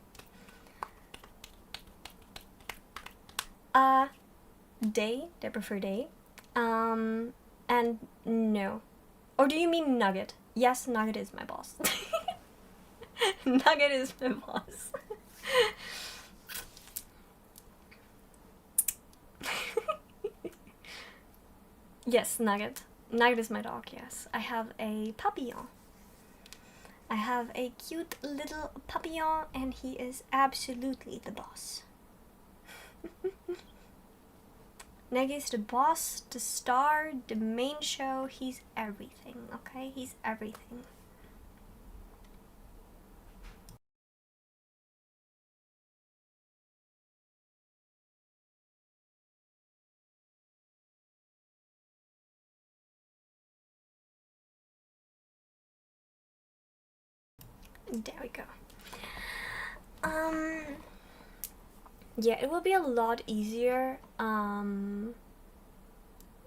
They prefer day. And no. Or do you mean Nugget? Yes, Nugget is my boss. Nugget is my boss. Yes, Nugget. Nugget is my dog, yes. I have a papillon. I have a cute little papillon and he is absolutely the boss. Nugget is the boss, the star, the main show. He's everything, okay? He's everything. There we go. Yeah, it will be a lot easier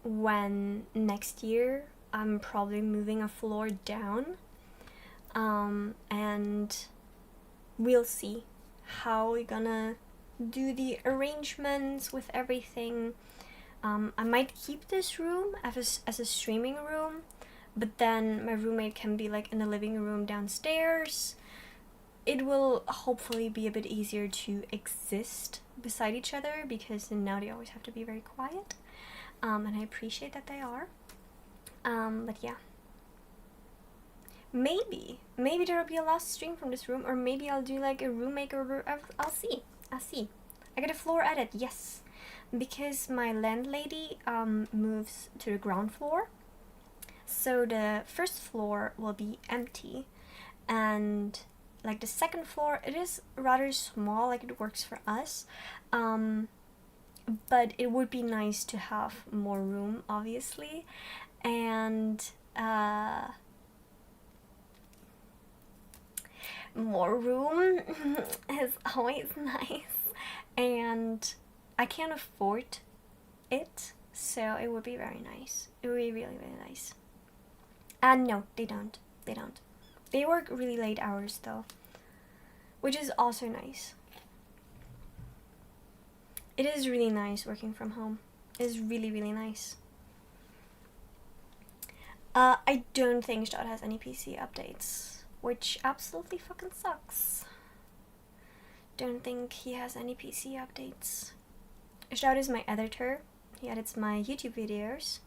when next year I'm probably moving a floor down, and we'll see how we're gonna do the arrangements with everything. I might keep this room as a streaming room, but then my roommate can be like in the living room downstairs. It will hopefully be a bit easier to exist beside each other because now they always have to be very quiet, and I appreciate that they are. But yeah, maybe there will be a last stream from this room, or maybe I'll do like a room makeover. I'll see. I get a floor edit, yes, because my landlady moves to the ground floor, so the first floor will be empty, and like the second floor, it is rather small, like it works for us, but it would be nice to have more room, obviously, and more room is always nice, and I can't afford it, so it would be very nice. It would be really, really nice. And no, they don't. They work really late hours though, which is also nice. It is really nice working from home. It is really, really nice. I don't think Stad has any PC updates, which absolutely fucking sucks. Don't think he has any PC updates. Stad is my editor. He edits my YouTube videos.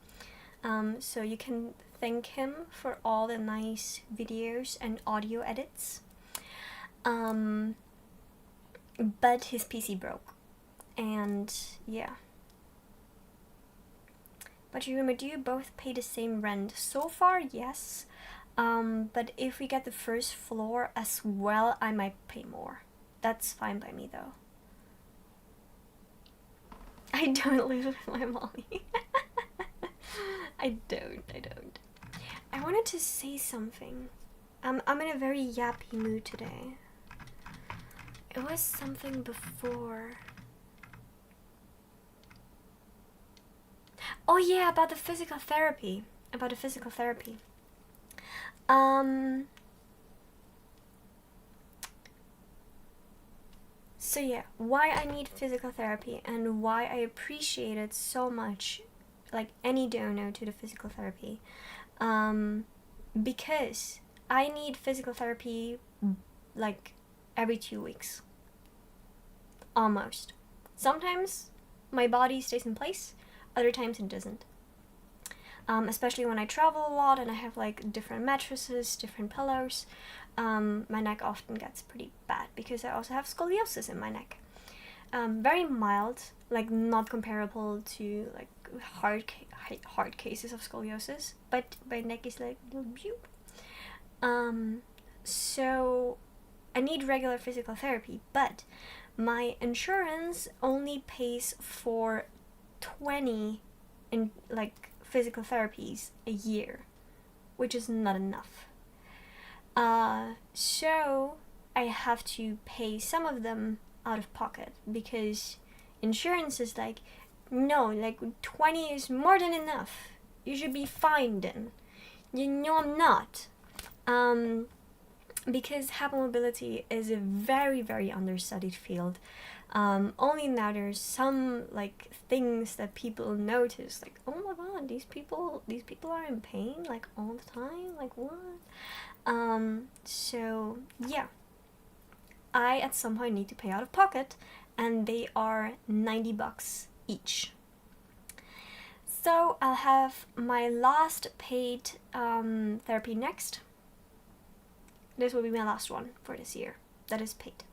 So you can thank him for all the nice videos and audio edits. But his PC broke. And yeah. But you remember, do you both pay the same rent? So far, yes. But if we get the first floor as well, I might pay more. That's fine by me though. I don't live with my mommy. I don't. I wanted to say something. I'm in a very yappy mood today. It was something before. Oh yeah, about the physical therapy. So yeah, why I need physical therapy and why I appreciate it so much, like any donor to the physical therapy, because I need physical therapy like every 2 weeks. Almost. Sometimes my body stays in place, other times it doesn't. Especially when I travel a lot and I have like different mattresses, different pillows, my neck often gets pretty bad because I also have scoliosis in my neck. Very mild, like not comparable to like hard cases of scoliosis, but my neck is like so I need regular physical therapy, but my insurance only pays for 20 in like physical therapies a year, which is not enough. So I have to pay some of them out of pocket because insurance is like, no, like 20 is more than enough. You should be fine then. You know I'm not. Because hypermobility is a very, very understudied field. Only now there's some like things that people notice, like, oh my god, these people are in pain like all the time, like what? So yeah, I at some point need to pay out of pocket, and they are $90 each. So I'll have my last paid therapy next. This will be my last one for this year that is paid.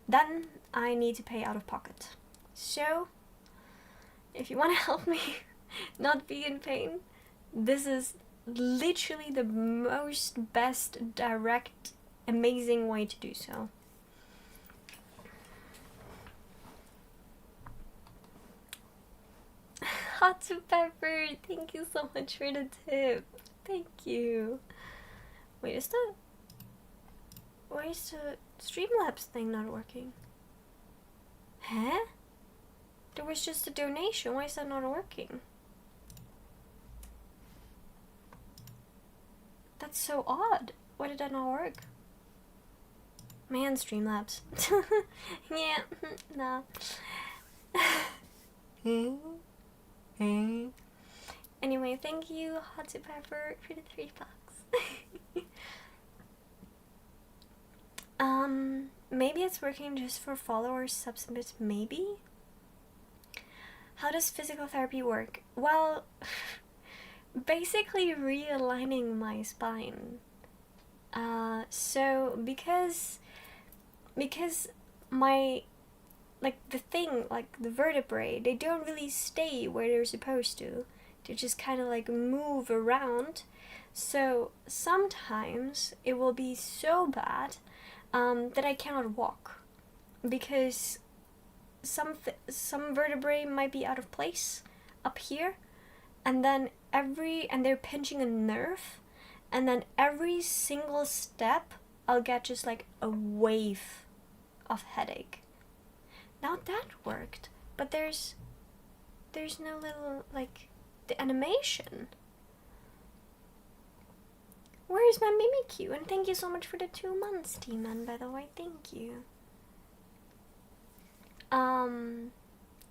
Then I need to pay out of pocket. So if you want to help me not be in pain, this is literally the most best, direct, amazing way to do so. Hot to pepper, thank you so much for the tip. Thank you. Wait, why is the Streamlabs thing not working? Huh? There was just a donation, why is that not working? That's so odd. Why did that not work? Man, Streamlabs. Yeah, nah. Anyway, thank you, Hot to Pepper, for the $3. Maybe it's working just for followers, subs, and bits, maybe? How does physical therapy work? Well, basically realigning my spine. So because my, like the thing, like the vertebrae, they don't really stay where they're supposed to. They just kind of like move around. So sometimes it will be so bad that I cannot walk because some vertebrae might be out of place up here, and then they're pinching a nerve, and then every single step I'll get just like a wave of headache. Now that worked, but there's no little like the animation. Where is my Mimikyu? And thank you so much for the 2 months, T-Man, by the way. Thank you.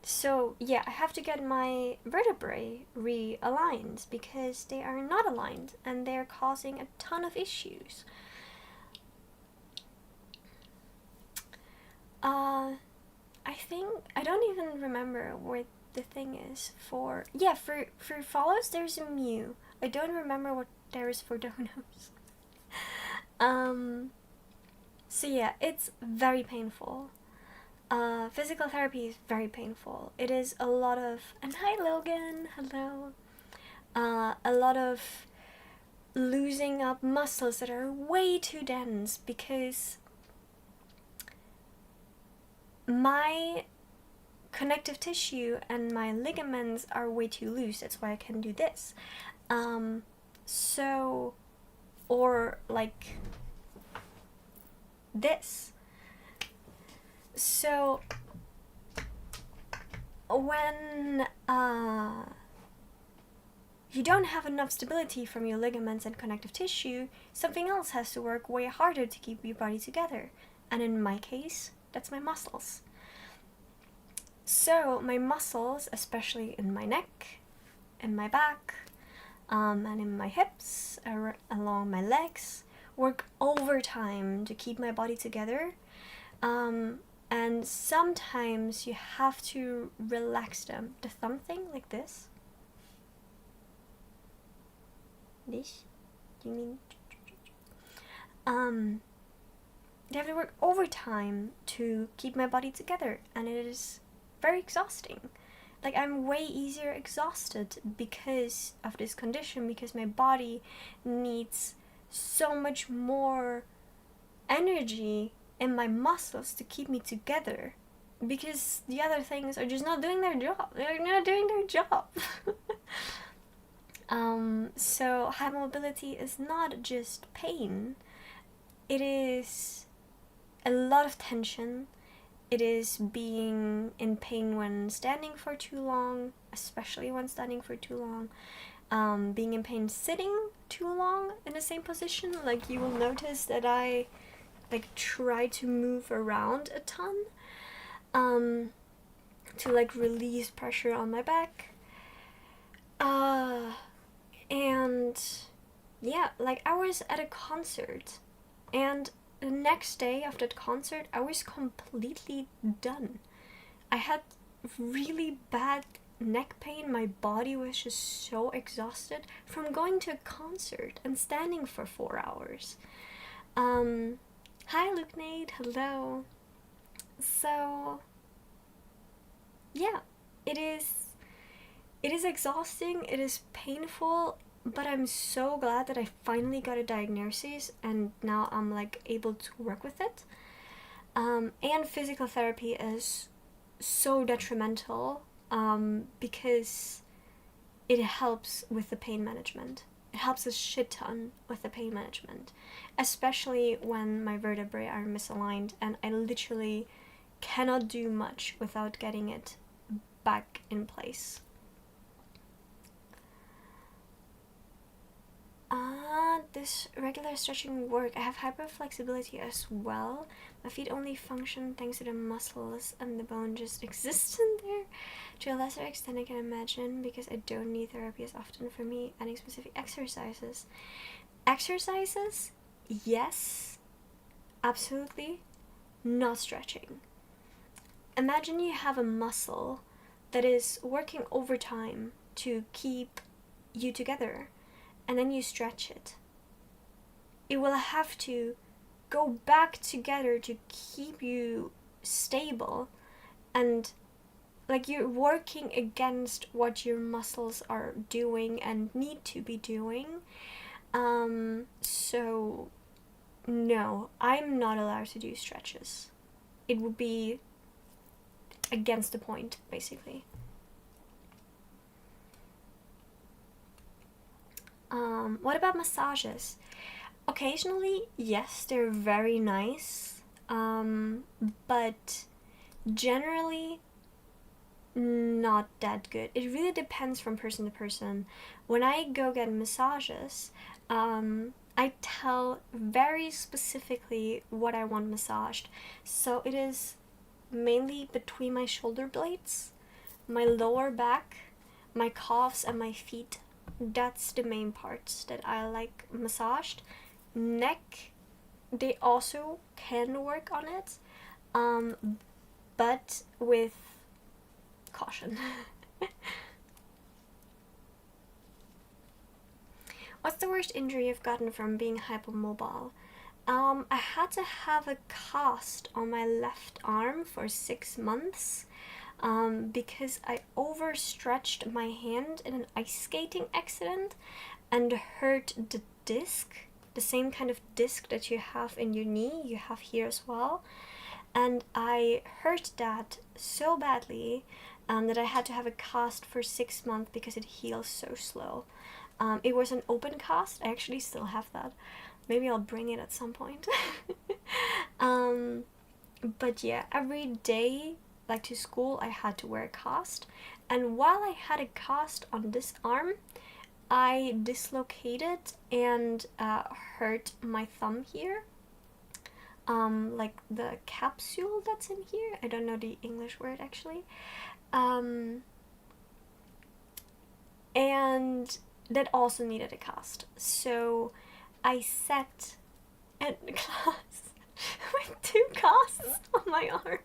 So yeah, I have to get my vertebrae realigned because they are not aligned and they're causing a ton of issues. I don't even remember where the thing is for follows there's a Mew. I don't remember what there is for donos. So yeah, it's very painful. Physical therapy is very painful. It is a lot of, and hi Logan, hello. A lot of losing up muscles that are way too dense because my connective tissue and my ligaments are way too loose. That's why I can do this. Or like this. So when you don't have enough stability from your ligaments and connective tissue, something else has to work way harder to keep your body together. And in my case, that's my muscles. So my muscles, especially in my neck, in my back, and in my hips, along my legs, work overtime to keep my body together. And sometimes you have to relax them. The thumb thing, like this. This? Do you mean? They have to work overtime to keep my body together, and it is very exhausting. Like, I'm way easier exhausted because of this condition, because my body needs so much more energy in my muscles to keep me together, because the other things are just not doing their job. They're not doing their job. So high mobility is not just pain. It is a lot of tension. It is being in pain when standing for too long, especially when standing for too long. Being in pain sitting too long in the same position. Like, you will notice that I like try to move around a ton to like release pressure on my back. And yeah, like, I was at a concert, and the next day after the concert I was completely done. I had really bad neck pain. My body was just so exhausted from going to a concert and standing for 4 hours. Hi Luke Nate, hello. So yeah, it is exhausting, it is painful, but I'm so glad that I finally got a diagnosis and now I'm like able to work with it. And physical therapy is so detrimental because it helps with the pain management. It helps a shit ton with the pain management, especially when my vertebrae are misaligned and I literally cannot do much without getting it back in place. This regular stretching work. I have hyperflexibility as well. My feet only function thanks to the muscles and the bone just exists in there. To a lesser extent I can imagine, because I don't need therapy as often. For me, adding specific exercises. Exercises? Yes. Absolutely. Not stretching. Imagine you have a muscle that is working overtime to keep you together, and then you stretch it. It will have to go back together to keep you stable, and like, you're working against what your muscles are doing and need to be doing. So no, I'm not allowed to do stretches. It would be against the point, basically. What about massages? Occasionally, yes, they're very nice, but generally not that good. It really depends from person to person. When I go get massages, I tell very specifically what I want massaged. So it is mainly between my shoulder blades, my lower back, my calves, and my feet. That's the main parts that I like massaged. Neck, they also can work on it, but with caution. What's the worst injury you've gotten from being hypermobile? I had to have a cast on my left arm for 6 months because I overstretched my hand in an ice skating accident and hurt the disc, the same kind of disc that you have in your knee, you have here as well. And I hurt that so badly that I had to have a cast for 6 months because it heals so slow. It was an open cast. I actually still have that. Maybe I'll bring it at some point. But yeah, every day, like to school, I had to wear a cast. And while I had a cast on this arm, I dislocated and hurt my thumb here. Like the capsule that's in here. I don't know the English word actually. And that also needed a cast. So I set at class with 2 casts on my arms.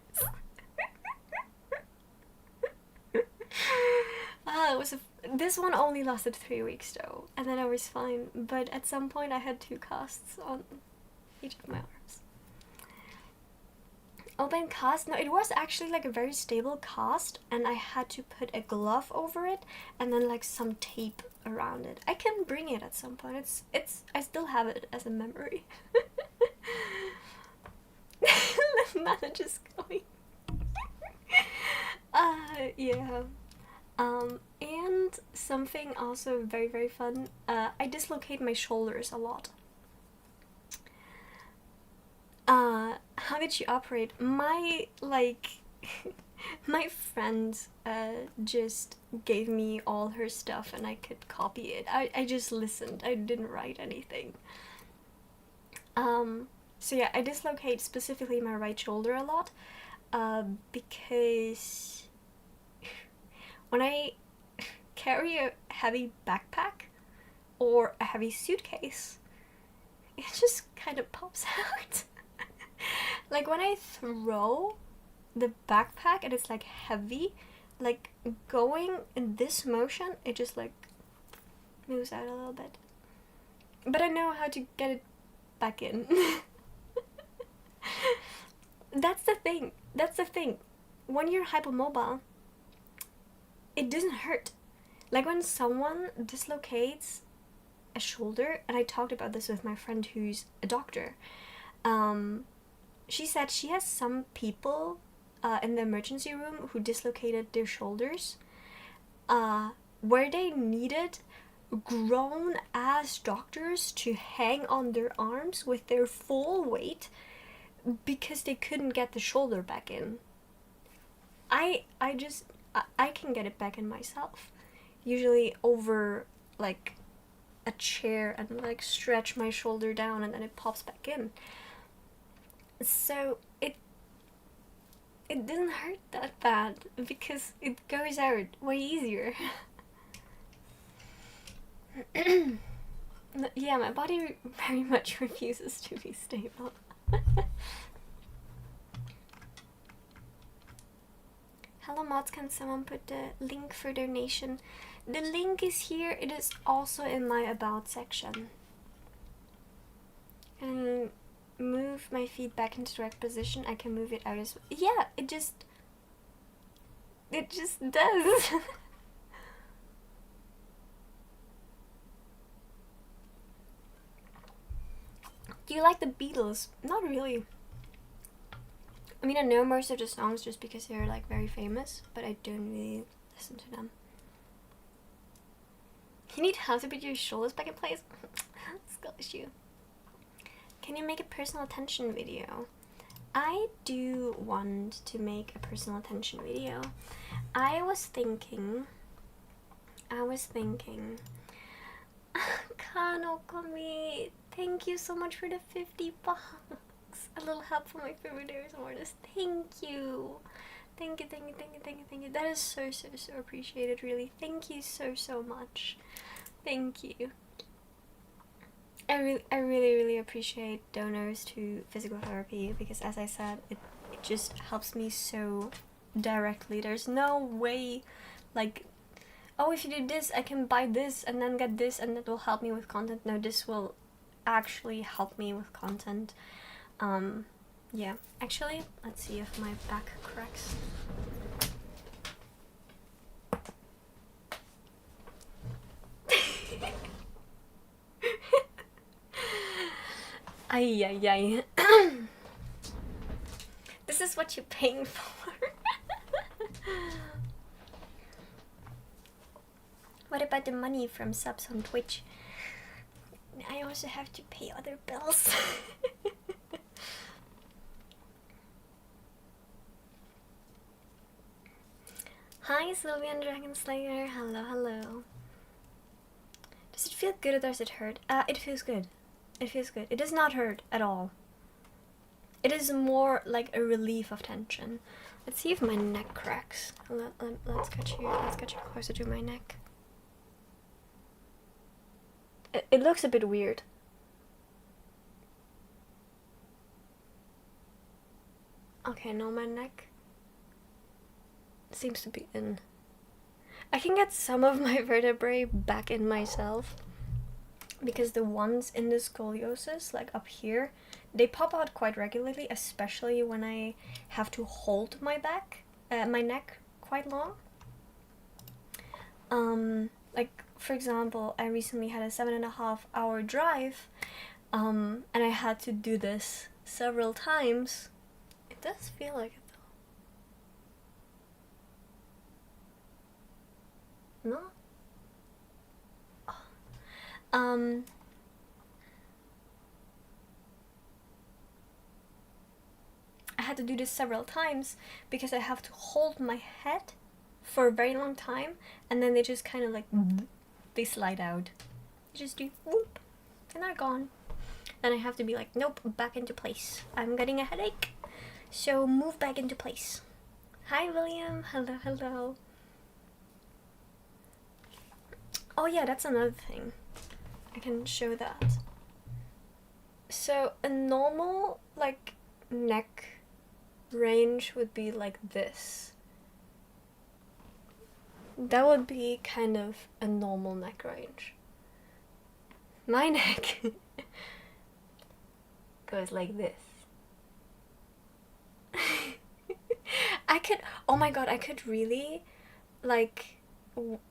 This one only lasted 3 weeks though, and then I was fine. But at some point I had 2 casts on each of my arms. Open cast? No, it was actually like a very stable cast, and I had to put a glove over it and then like some tape around it. I can bring it at some point. I still have it as a memory. The message is going. Yeah. And something also very, very fun. I dislocate my shoulders a lot. How did she operate? My, like, my friend just gave me all her stuff and I could copy it. I just listened. I didn't write anything. So yeah, I dislocate specifically my right shoulder a lot, because when I carry a heavy backpack or a heavy suitcase, it just kind of pops out. Like when I throw the backpack and it's like heavy, like going in this motion, it just like moves out a little bit. But I know how to get it back in. That's the thing. That's the thing. When you're hypermobile, it doesn't hurt. Like when someone dislocates a shoulder, and I talked about this with my friend who's a doctor. She said she has some people in the emergency room who dislocated their shoulders, where they needed grown ass doctors to hang on their arms with their full weight because they couldn't get the shoulder back in. I can get it back in myself, usually over like a chair, and like stretch my shoulder down and then it pops back in. So it didn't hurt that bad because it goes out way easier. Yeah, my body very much refuses to be stable. Hello mods, can someone put the link for donation? The link is here. It is also in my about section. And move my feet back into the right position. I can move it out as well. Yeah, it just does. Do you like the Beatles? Not really. I mean, I know most of the songs just because they're like very famous, but I don't really listen to them. You need help to put your shoulders back in place? Skull issue. Can you make a personal attention video? I do want to make a personal attention video. I was thinking, Kanokomi, thank you so much for the $50. A little help from my favorite artist. Thank you. Thank you. That is so appreciated, really. Thank you so much. Thank you. I really appreciate donors to physical therapy, because as I said, it just helps me so directly. There's no way, like, oh, if you do this, I can buy this and then get this and that will help me with content. No, this will actually help me with content. Yeah. Actually, let's see if my back cracks. Ay. This is what you're paying for. What about the money from subs on Twitch? I also have to pay other bills. Hi, Sylvian Dragonslayer. Hello. Does it feel good or does it hurt? It feels good. It feels good. It does not hurt at all. It is more like a relief of tension. Let's see if my neck cracks. Let's get you closer to my neck. It looks a bit weird. Okay, no, my neck seems to be in. I can get some of my vertebrae back in myself because the ones in the scoliosis, like up here, they pop out quite regularly, especially when I have to hold my my neck quite long. Like for example, I recently had a 7.5 hour drive, and I had to do this several times. It does feel like it though. No? Oh. I had to do this several times because I have to hold my head for a very long time, and then they just kind of like they slide out. You just do whoop, and they're gone. Then I have to be like, nope, back into place. I'm getting a headache, so move back into place. Hi, William. Hello, hello. Oh yeah, that's another thing. I can show that. So a normal like neck range would be like this. That would be kind of a normal neck range. My neck goes like this. I could, oh my god, I could really like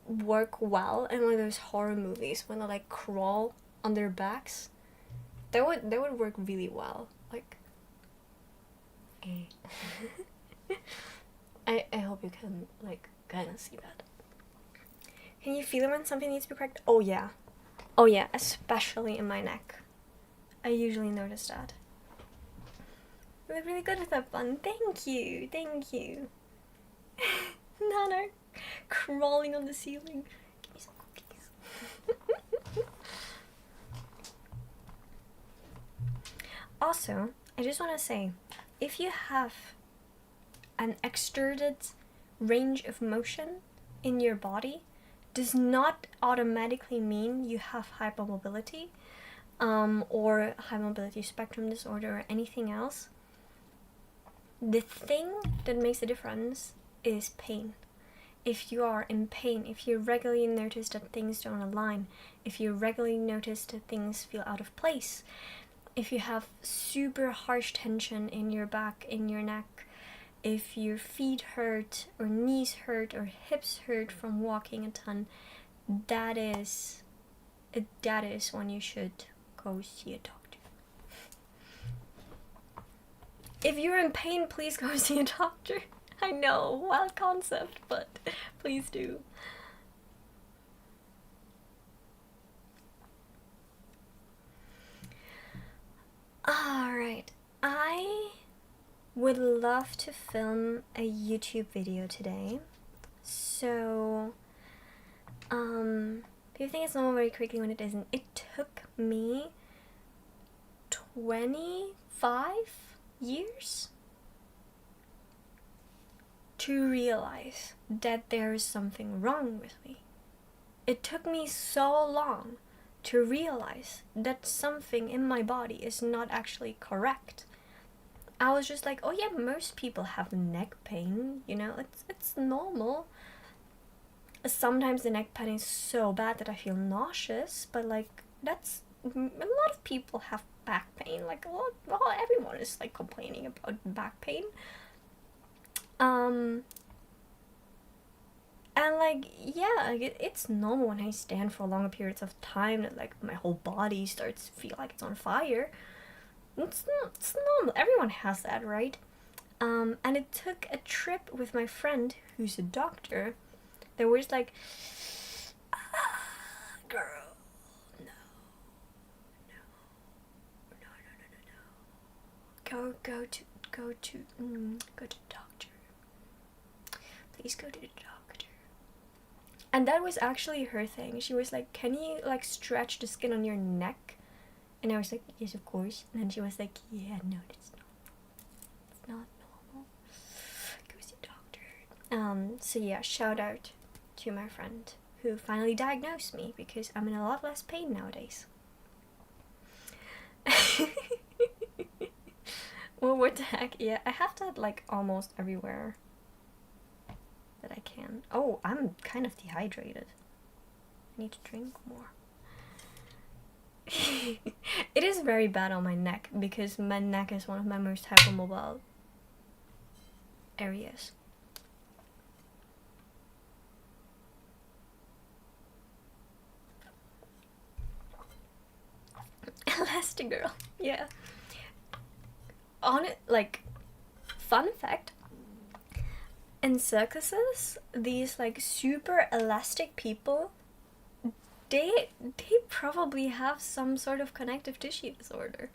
work well in one of those horror movies when they like crawl on their backs. That would work really well. Like I hope you can like kind of see that. Can you feel it when something needs to be correct? Oh yeah, especially in my neck. I usually notice that. You look really good with that bun. Thank you, thank you. Nana crawling on the ceiling. Give me some cookies. Also, I just want to say, if you have an exerted range of motion in your body, does not automatically mean you have hypermobility, or high mobility spectrum disorder or anything else. The thing that makes a difference is pain. If you are in pain, if you regularly notice that things don't align, if you regularly notice that things feel out of place, if you have super harsh tension in your back, in your neck, if your feet hurt or knees hurt or hips hurt from walking a ton, that is when you should go see a doctor. If you're in pain, please go see a doctor. I know, wild concept, but please do. Alright, I would love to film a YouTube video today. So, people think it's normal very quickly when it isn't. It took me 25 years to realize that there is something wrong with me. It took me so long to realize that something in my body is not actually correct. I was just like, oh yeah, most people have neck pain, you know, it's normal. Sometimes the neck pain is so bad that I feel nauseous, but like that's a lot of people have back pain. Like well, everyone is like complaining about back pain. And like yeah, it's normal when I stand for longer periods of time that like my whole body starts to feel like it's on fire. It's normal. Everyone has that, right? And it took a trip with my friend who's a doctor. There was like, girl, no. Go to the doctor. Please go to the doctor. And that was actually her thing. She was like, can you like stretch the skin on your neck? And I was like, yes, of course. And then she was like, yeah, no, it's not normal. Go see a doctor. So yeah, shout out to my friend who finally diagnosed me because I'm in a lot less pain nowadays. Well, what the heck? Yeah, I have that like almost everywhere that I can. Oh, I'm kind of dehydrated. I need to drink more. It is very bad on my neck because my neck is one of my most hypermobile areas. Elastigirl, yeah. On it, like, fun fact, in circuses, these like super elastic people, they probably have some sort of connective tissue disorder.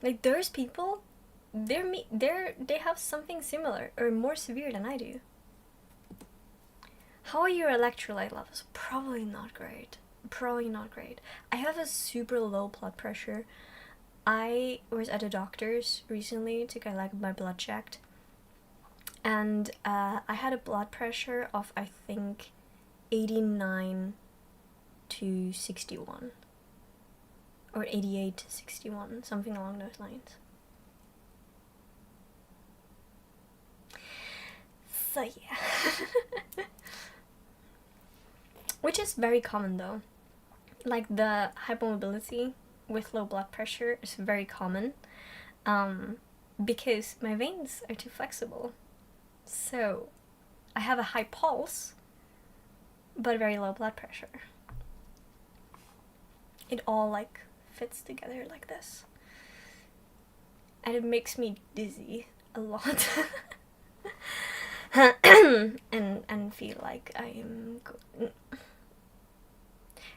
Like, there's people, they have something similar or more severe than I do. How are your electrolyte levels? Probably not great. Probably not great. I have a super low blood pressure. I was at a doctor's recently to get like my blood checked, and I had a blood pressure of I think 89 to 61 or 88 to 61, something along those lines. So yeah. Which is very common though. Like the hypermobility with low blood pressure is very common, because my veins are too flexible. So I have a high pulse but very low blood pressure. It all like fits together like this, and it makes me dizzy a lot. and feel like I am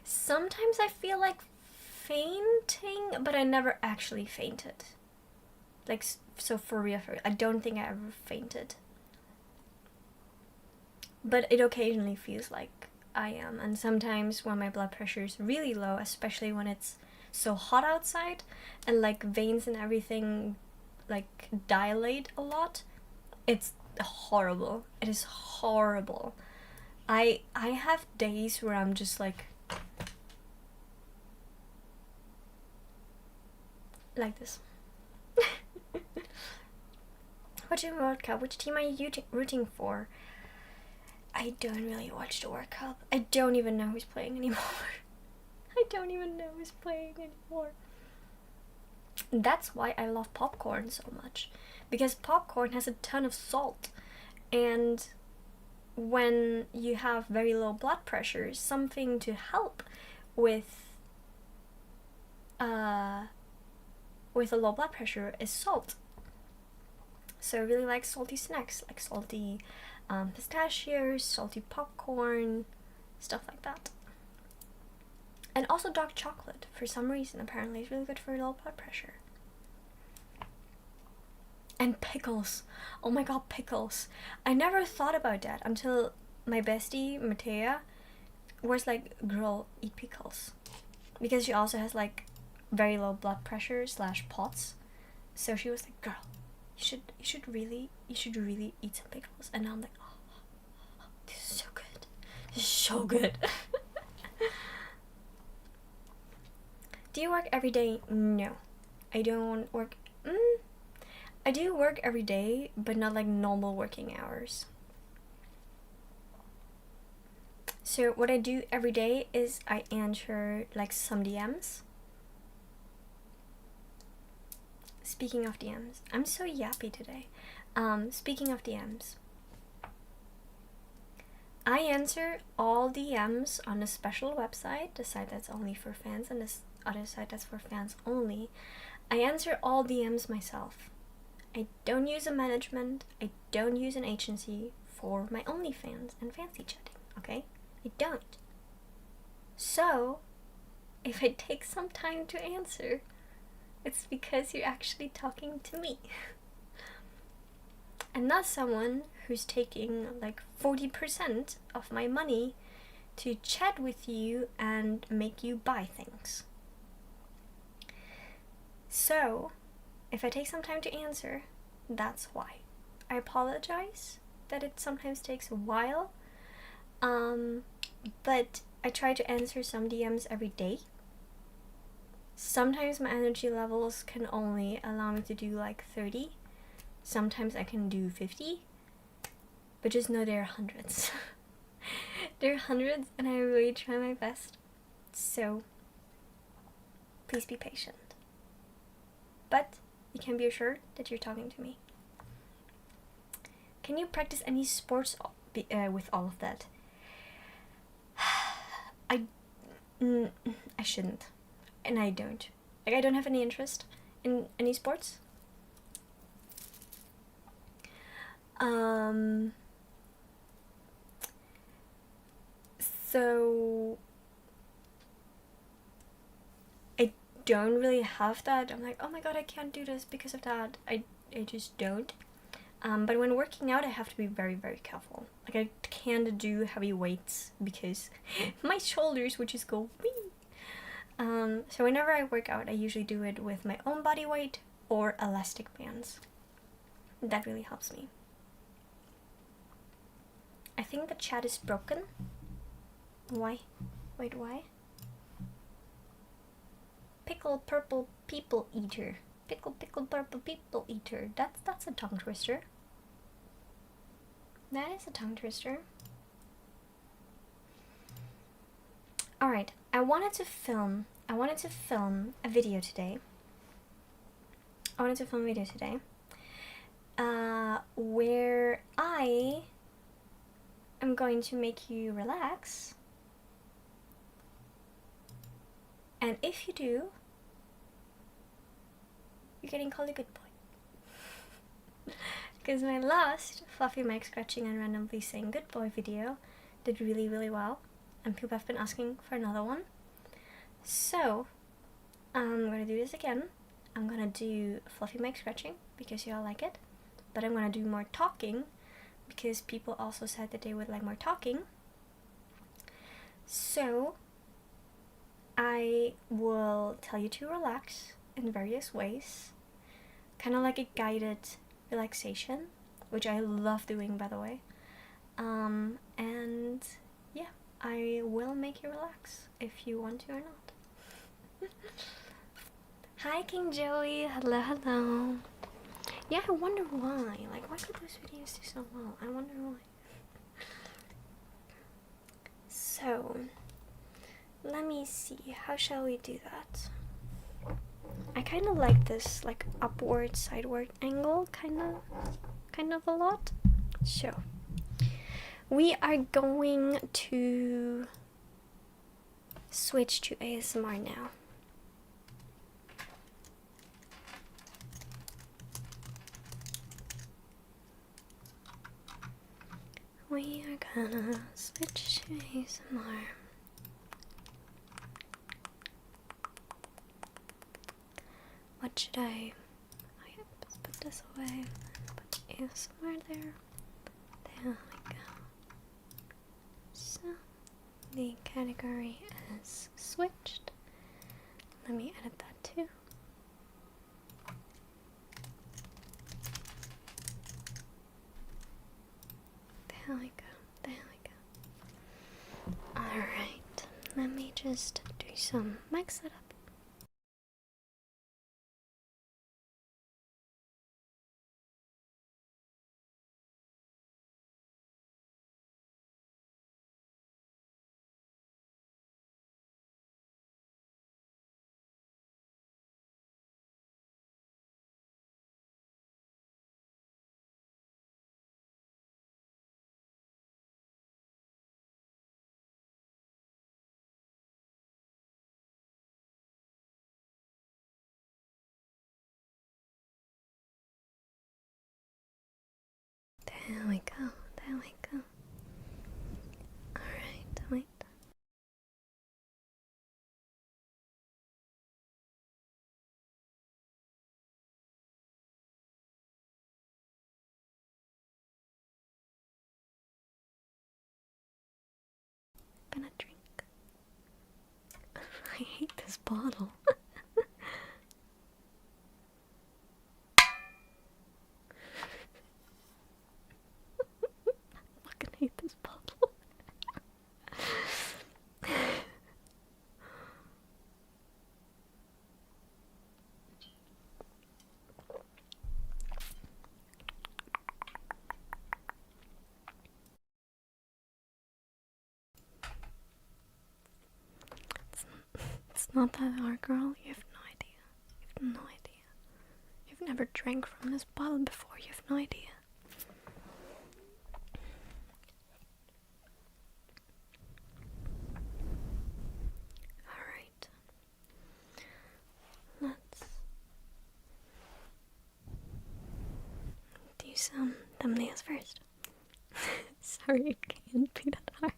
sometimes I feel like fainting, but I never actually fainted. Like, so for real, I don't think I ever fainted. But it occasionally feels like I am. And sometimes when my blood pressure is really low, especially when it's so hot outside and like veins and everything like dilate a lot, it's horrible. It is horrible. I have days where I'm just like this. Watching the World Cup, which team are you rooting for? I don't really watch the World Cup. I don't even know who's playing anymore. I don't even know who's playing anymore. That's why I love popcorn so much, because popcorn has a ton of salt, and when you have very low blood pressure, something to help with a low blood pressure is salt. So I really like salty snacks, like salty pistachios, salty popcorn, stuff like that. And also dark chocolate, for some reason, apparently is really good for low blood pressure. And pickles. Oh my god, pickles. I never thought about that until my bestie, Matea, was like, girl, eat pickles. Because she also has like very low blood pressure / POTS. So she was like, girl, you should really eat some pickles. And I'm like, oh, this is so good. This is so good. Do you work every day? No. I don't work. I do work every day, but not like normal working hours. So what I do every day is I answer like some DMs. Speaking of DMs, I'm so yappy today. Speaking of DMs, I answer all DMs on a special website, the site that's only for fans, and this other site that's for fans only. I answer all DMs myself. I don't use a management, I don't use an agency for my OnlyFans and fancy chatting, okay? I don't. So, if I take some time to answer, it's because you're actually talking to me. And not someone who's taking like 40% of my money to chat with you and make you buy things. So, if I take some time to answer, that's why. I apologize that it sometimes takes a while, but I try to answer some DMs every day. Sometimes my energy levels can only allow me to do like 30. Sometimes I can do 50. But just know there are hundreds. There are hundreds and I really try my best. So please be patient. But you can be assured that you're talking to me. Can you practice any sports with all of that? I shouldn't. And I don't. Like, I don't have any interest in any sports. So I don't really have that. I'm like, oh my god, I can't do this because of that. I just don't. But when working out, I have to be very, very careful. Like, I can't do heavy weights because my shoulders would just go wee. So whenever I work out, I usually do it with my own body weight or elastic bands. That really helps me. I think the chat is broken. Why? Wait, why? Pickle purple people eater. Pickle purple people eater. That's a tongue twister. That is a tongue twister. Alright, I wanted to film a video today. Where I am going to make you relax. And if you do, you're getting called a good boy. Because my last fluffy mic scratching and randomly saying good boy video did really, really well. And people have been asking for another one. So, I'm gonna do this again. I'm gonna do fluffy mic scratching because y'all like it. But I'm gonna do more talking because people also said that they would like more talking. So, I will tell you to relax in various ways. Kind of like a guided relaxation, which I love doing, by the way. And yeah, I will make you relax if you want to or not. Hi, King Joey. Hello, hello. Yeah, I wonder why. Like, why could those videos do so well? I wonder why. So, let me see. How shall we do that? I kind of like this, like, upward, sideward angle, kind of a lot. So, we are going to switch to ASMR now. We are gonna switch to ASMR. What should I? Oh yeah, let's put this away. Put ASMR there. There we go. So the category is switched. Let me edit that too. There we go. There we go. Alright. Let me just do some mic setup. There we go, there we go. Alright, wait. Gonna drink. I hate this bottle. I fucking hate this bottle. not that hard, girl. You have no idea. You have no idea. You've never drank from this bottle before. You have no idea. Alright. Let's do some thumbnails first. Sorry, it can't be that hard.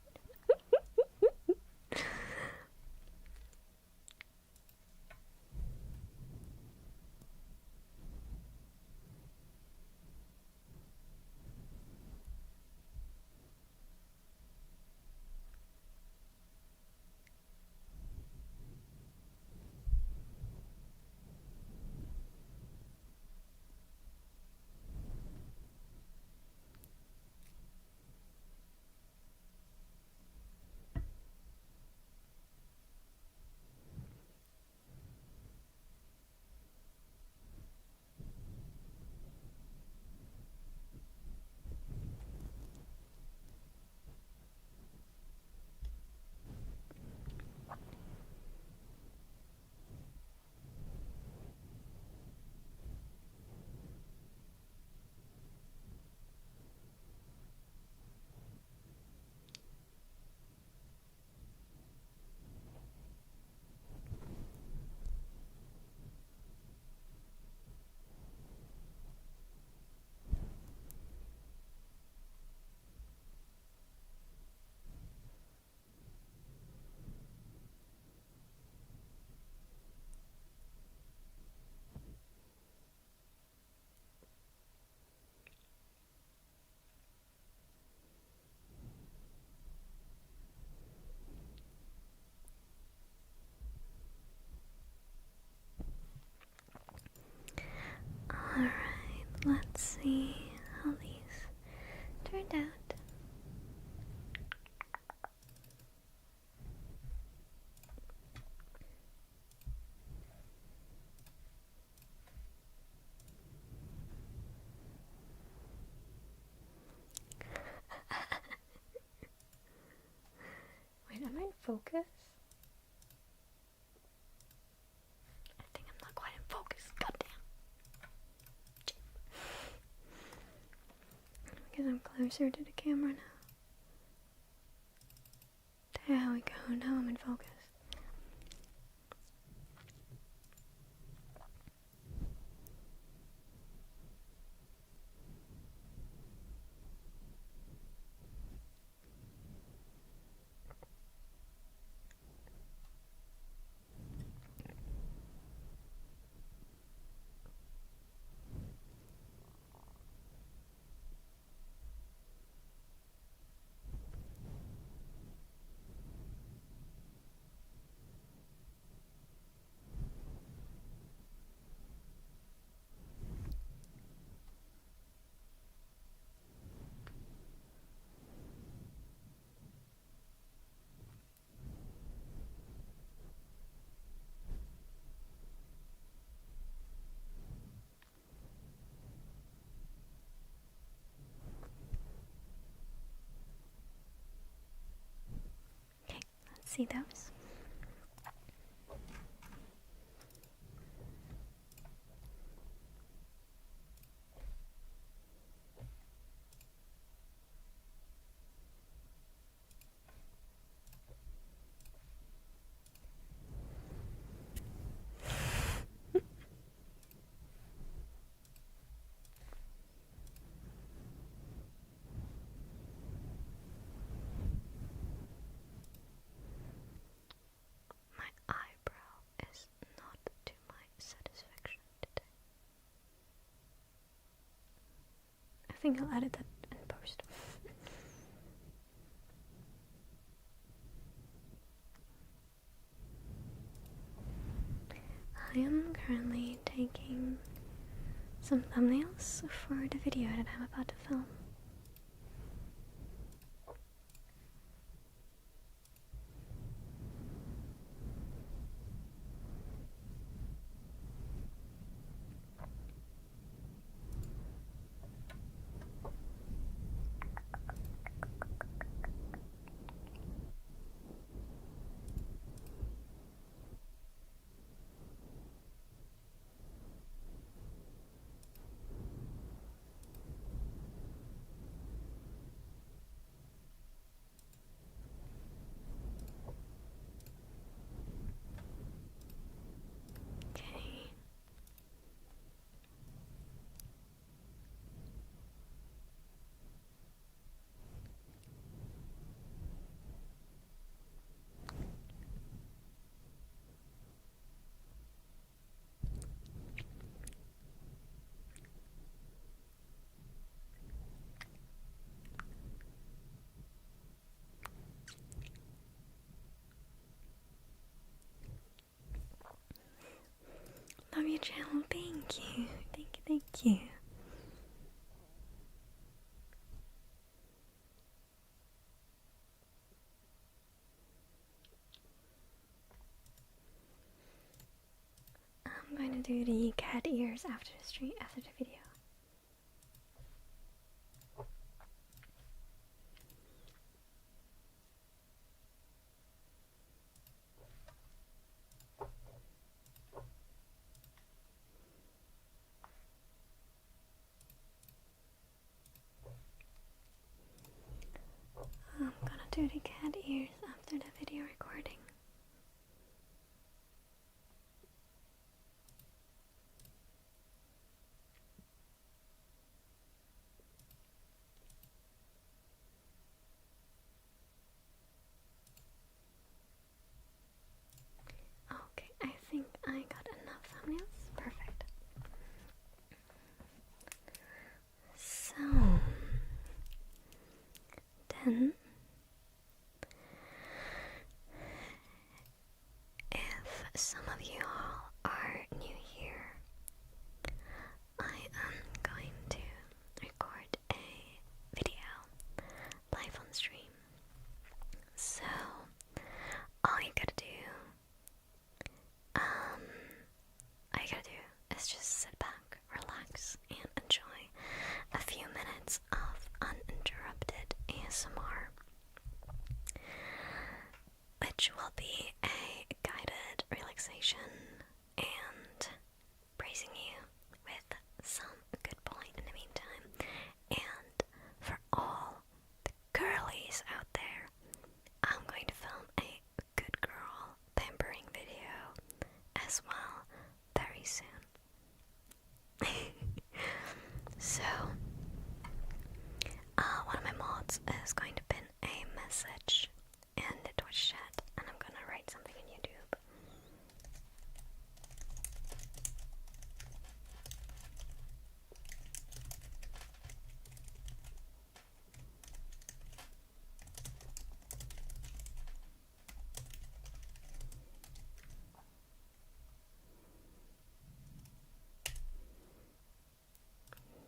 Alright, let's see how these turned out. Wait, am I in focus? I think I'm not quite in focus. Goddamn. Because I'm closer to the camera now. There we go, now I'm in focus. See those? I think I'll edit that in post. I am currently taking some thumbnails for the video that I'm about to film. Okay, let's see those. do the cat ears after the stream, after the video. I'm gonna do the cat ears after the video recording. Okay, I think I got enough thumbnails. Perfect. So then, if some of you all are new here, I am going to record a video live on stream. So all you gotta do, is just sit back, relax, and enjoy a few minutes of uninterrupted ASMR, which will be a guided relaxation and praising you with some good point in the meantime. And for all the girlies out there, I'm going to film a good girl pampering video as well very soon. So, one of my mods is going to pin a message in the Twitch chat, and I'm gonna write something in YouTube.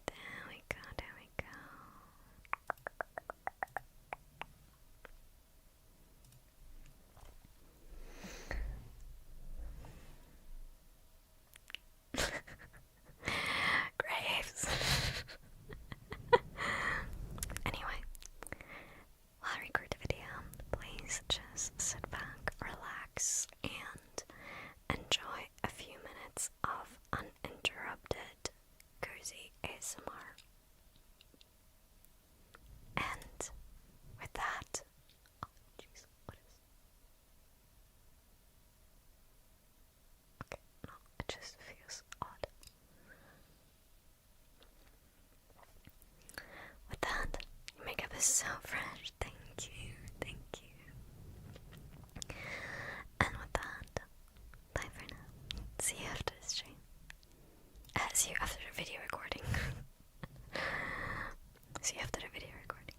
There we go, there we go. Graves. Anyway, while I record the video, please just sit back, relax, and enjoy a few minutes of uninterrupted cozy ASMR. And with that, oh jeez, what is? Okay, no, it just feels odd. With that, your makeup is so fresh. Thank you, thank you. And with that, bye for now. See you after the stream. See you after the video recording. See you after the video recording.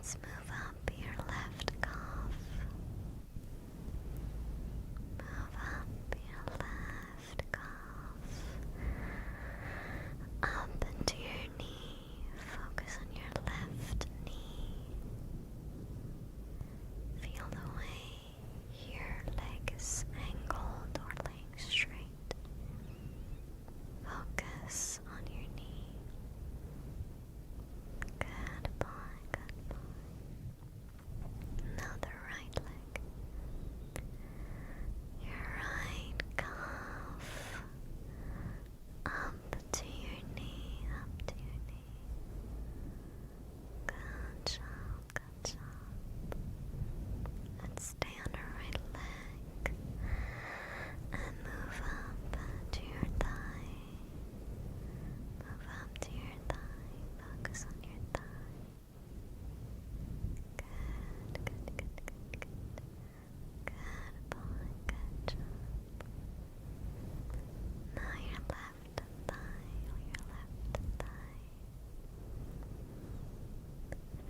let's move up your left calf. Move up your left calf. Up into your knee. Focus on your left knee. Feel the way your leg is angled or laying straight. Focus on your knee. Good boy, good boy. Now the right leg. Your right calf. Up to your knee, up to your knee. Good job, good job. Let's stay on the right leg and move up to your thigh. Move up to your thigh. Focus on your thigh. Good, good, good, good, good. Good boy, good job. Now your left thigh, your left thigh.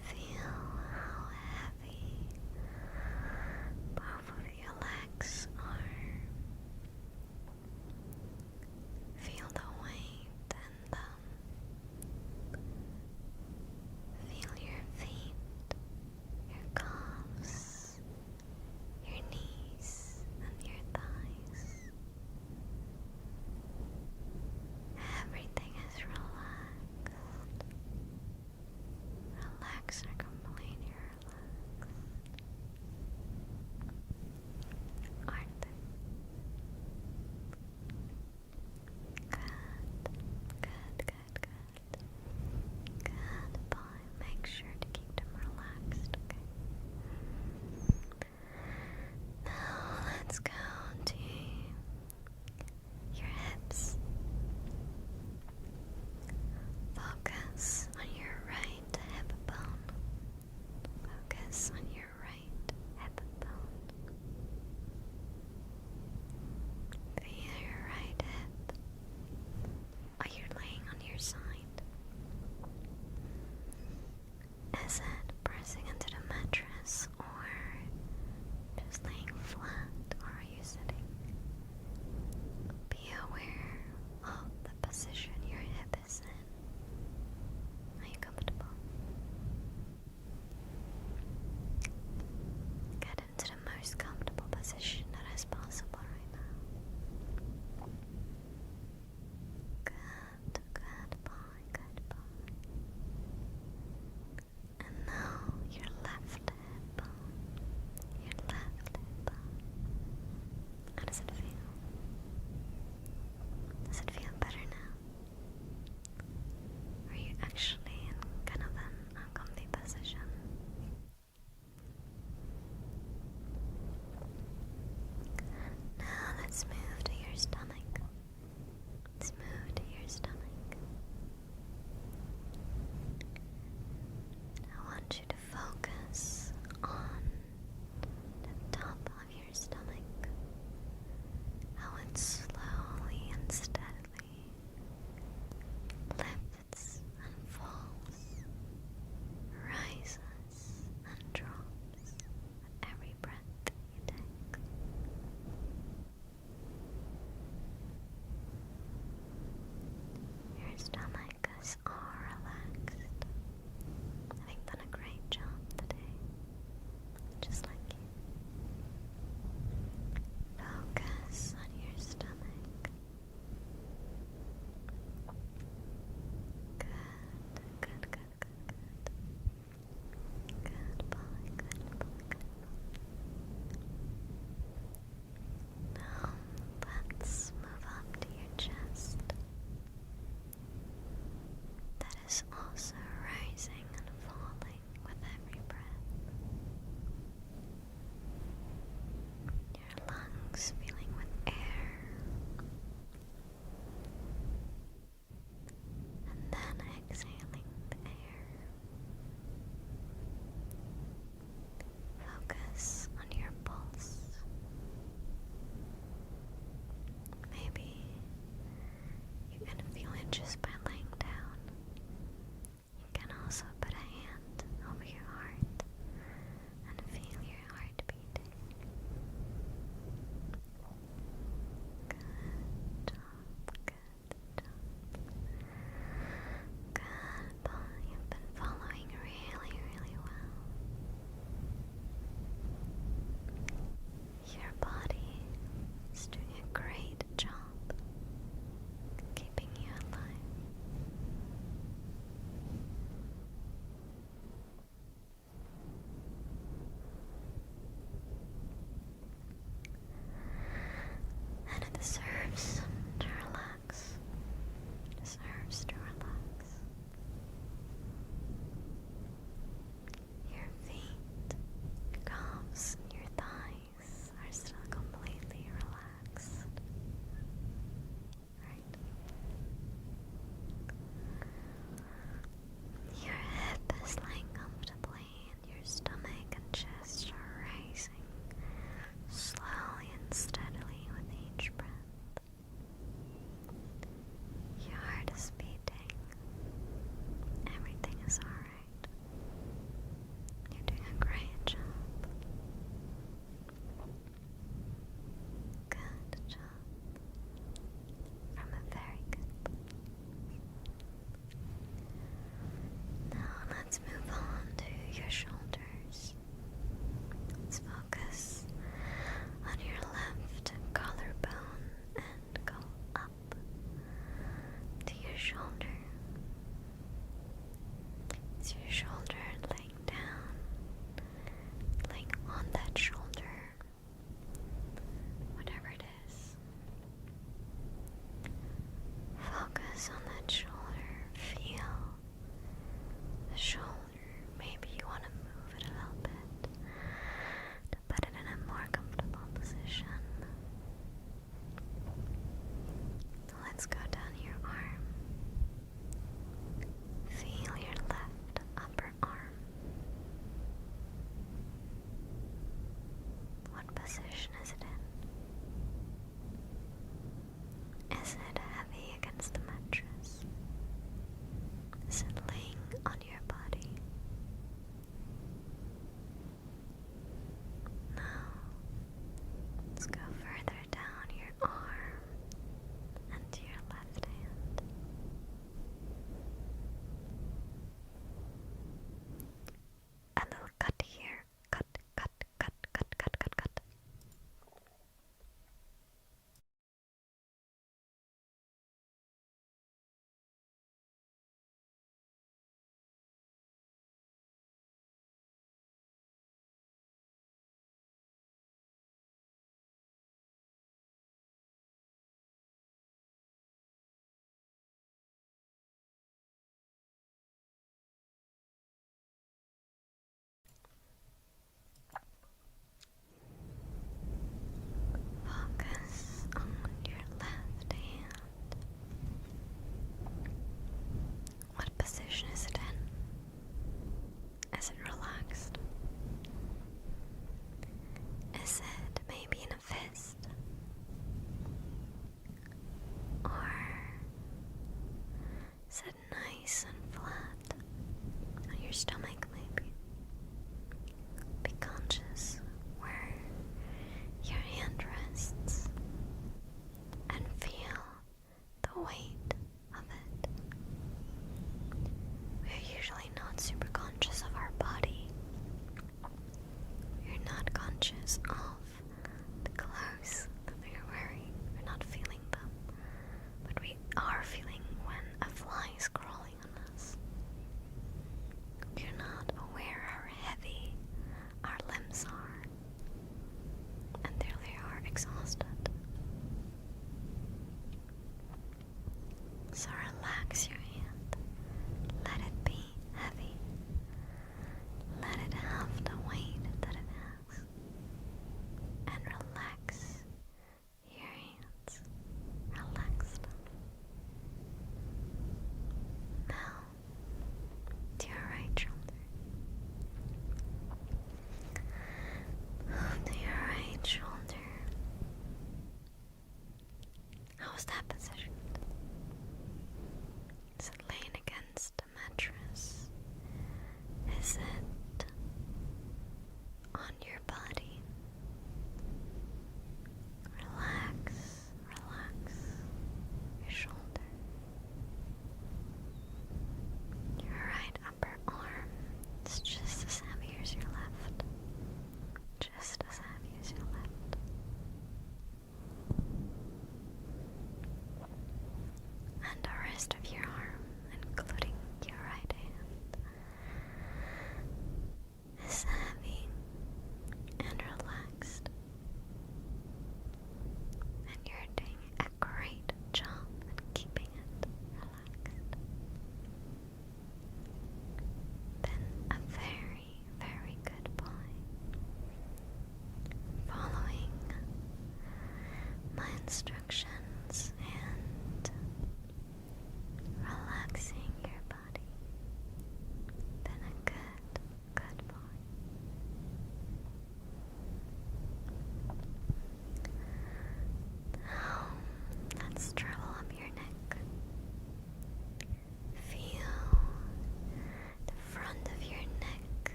Feel how heavy both of your legs are. Feel the weight in them. Feel your feet, your calves, your knees, and your thighs. Everything is relaxed. Relax or completely relaxed. Aren't they? Good, good, good. Good boy. Make sure to keep them relaxed, okay? Now let's go to your hips. Focus on your right hip bone. Focus on your right hip bone. Feel your right hip. Are you laying on your side? Is it pressing into the mattress or just laying flat, or are you sitting? Be aware of the position your hip is in. Are you comfortable? Get into the most comfortable position that is possible right now. Good, good boy, good boy. And now your left hip. Your left hip. How does it feel? Does it feel better now? Are you actually in kind of an uncomfy position? Now let's move to your stomach. Let's move to your stomach. I want you to focus on the top of your stomach. How it slowly and steadily lifts and falls, rises and drops with every breath you take. Your stomach is all relaxed. Having done a great job today, just like you. Focus on your stomach. Good, good, good, good, good. Good boy, good boy, good boy. Now let's move up to your chest. That is also rising and falling with every breath. Your lungs filling with air, and then exhaling the air. Focus on your pulse. Maybe you can feel it just by laying down.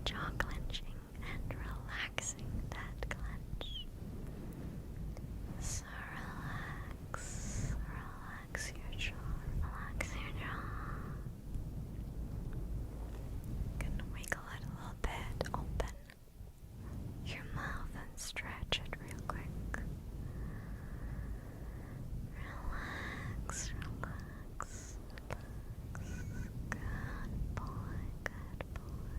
jaw clenching and relaxing that clench. So relax your jaw, relax your jaw. Gonna wiggle it a little bit, open your mouth and stretch it real quick. Relax, relax, relax. Good boy, good boy.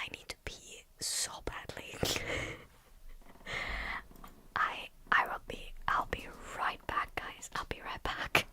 I need to pee so badly. I'll be right back, guys. I'll be right back.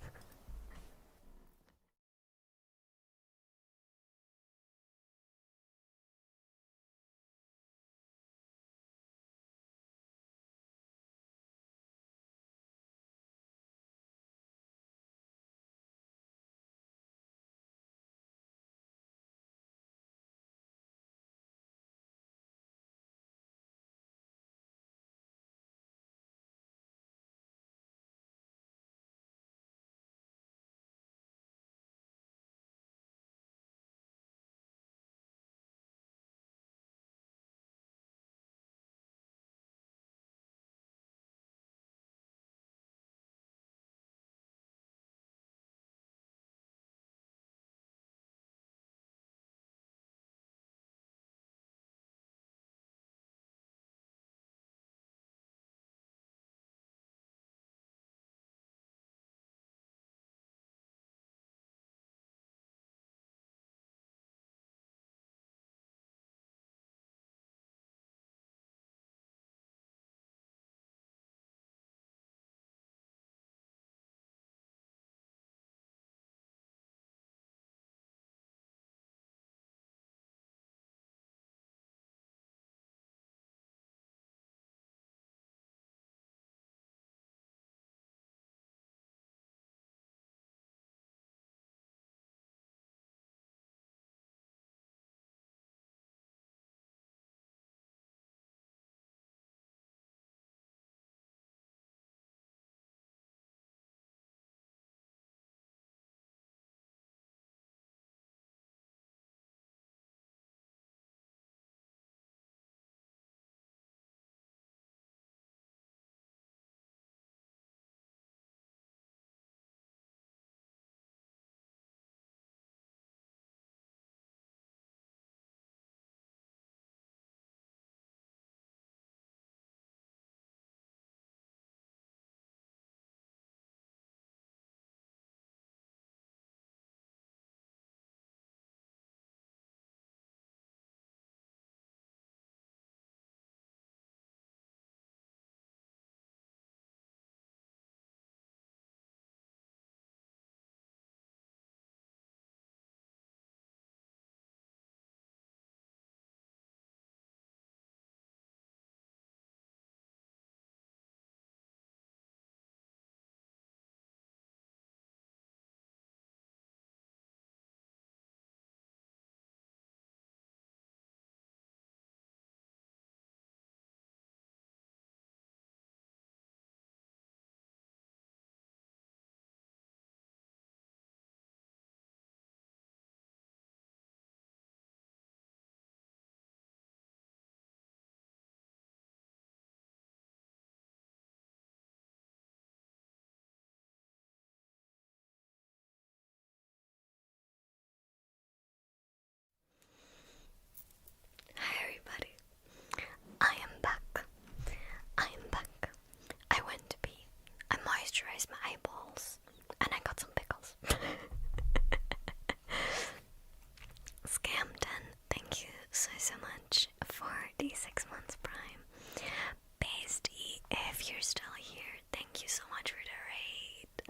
Hi everybody. I am back. I am back. I went to pee. I moisturized my eyeballs. And I got some pickles. Scamden, thank you so much for the 6 months prime. Pasty, if you're still here, thank you so much for the raid.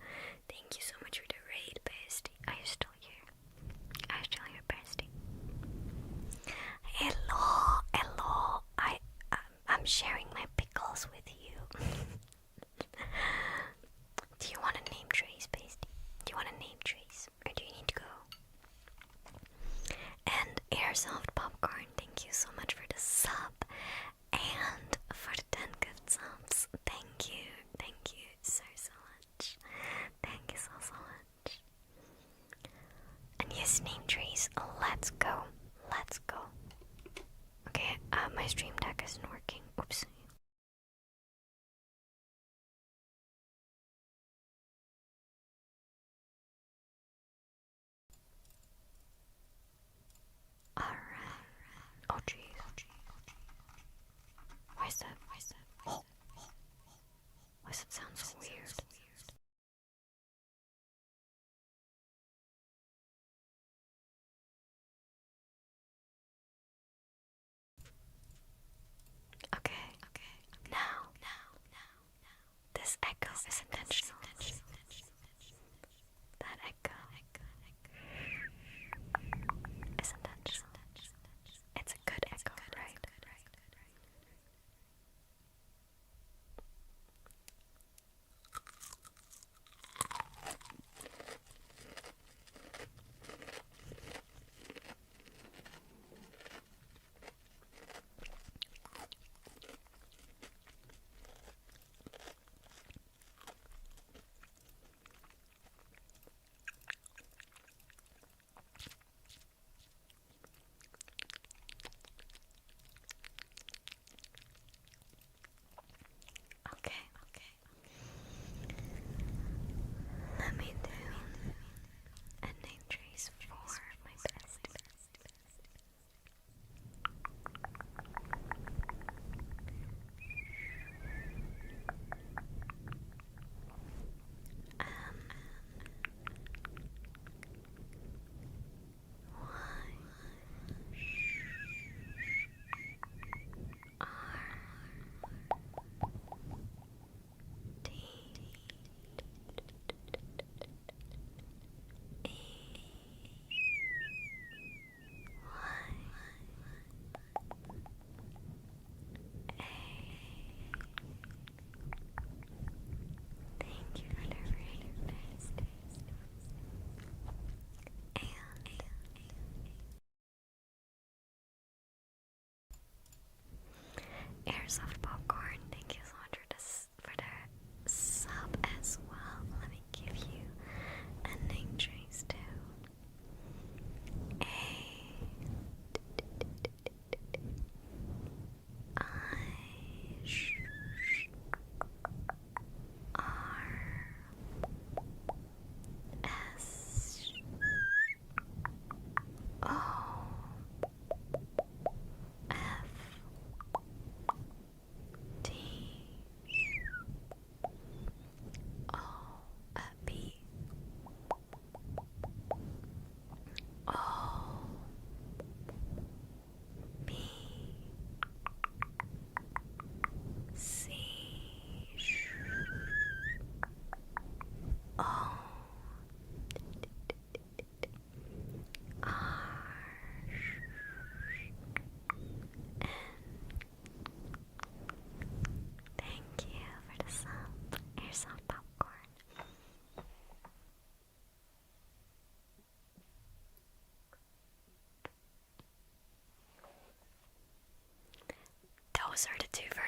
Thank you so much for the raid, Pasty. Are you still here? Are you still here, Pasty? Hello, hello. I'm sharing my pickles with you. Do you want a name trace, Pasty? Do you want a name trace? Or do you need to go? And Airsoft Popcorn, thank you so much for the sub. And for the 10 gift subs. Thank you so much. Thank you so much. And yes, name trace, let's go. Let's go. Okay, my stream deck isn't working. Oops. Alright. Oh jeez. Why is that? Oh. Why does it sound so weird?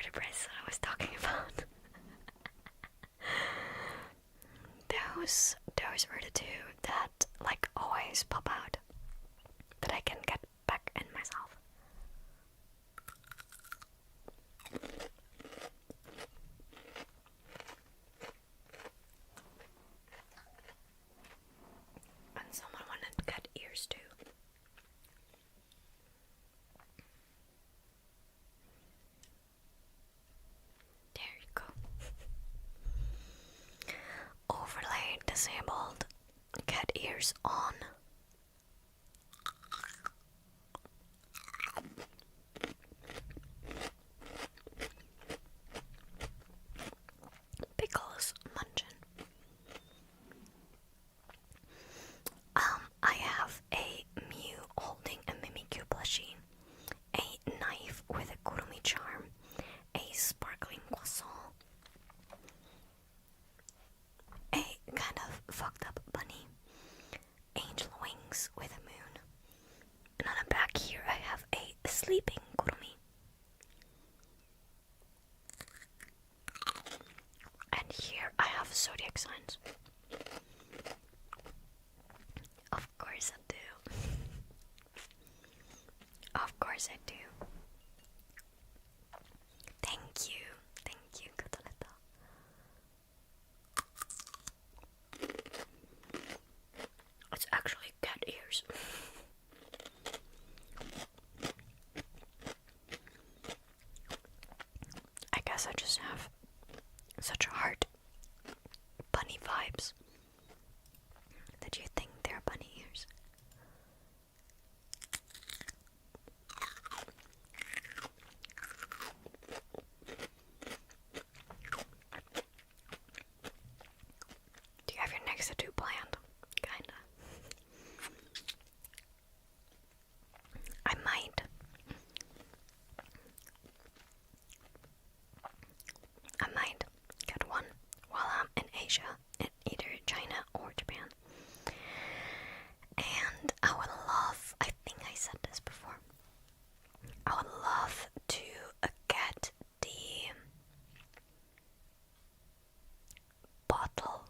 vertebrates that I was talking about. Those were the two that like always pop out that I can get back in myself. And someone wanted to cut ears too. There you go. Overlay disabled. Cat ears on. Pickles munchin. I have a Mew holding a Mimikyu plushie, a knife with a Kurumi charm, a sparkling croissant, a kind of fucked up bunny, angel wings with a moon, and on the back here I have a sleeping Kurumi. And here I have zodiac signs. Of course I do. Of course I do. Thank you, Cataletta. It's actually cat ears. I guess I just have such hard bunny vibes that you think they're bunny ears. Do you have your next tattoo planned? Kinda. I might. Get one while I'm in Asia, in either China or Japan. And I would love, I think I said this before, I would love to get the bottle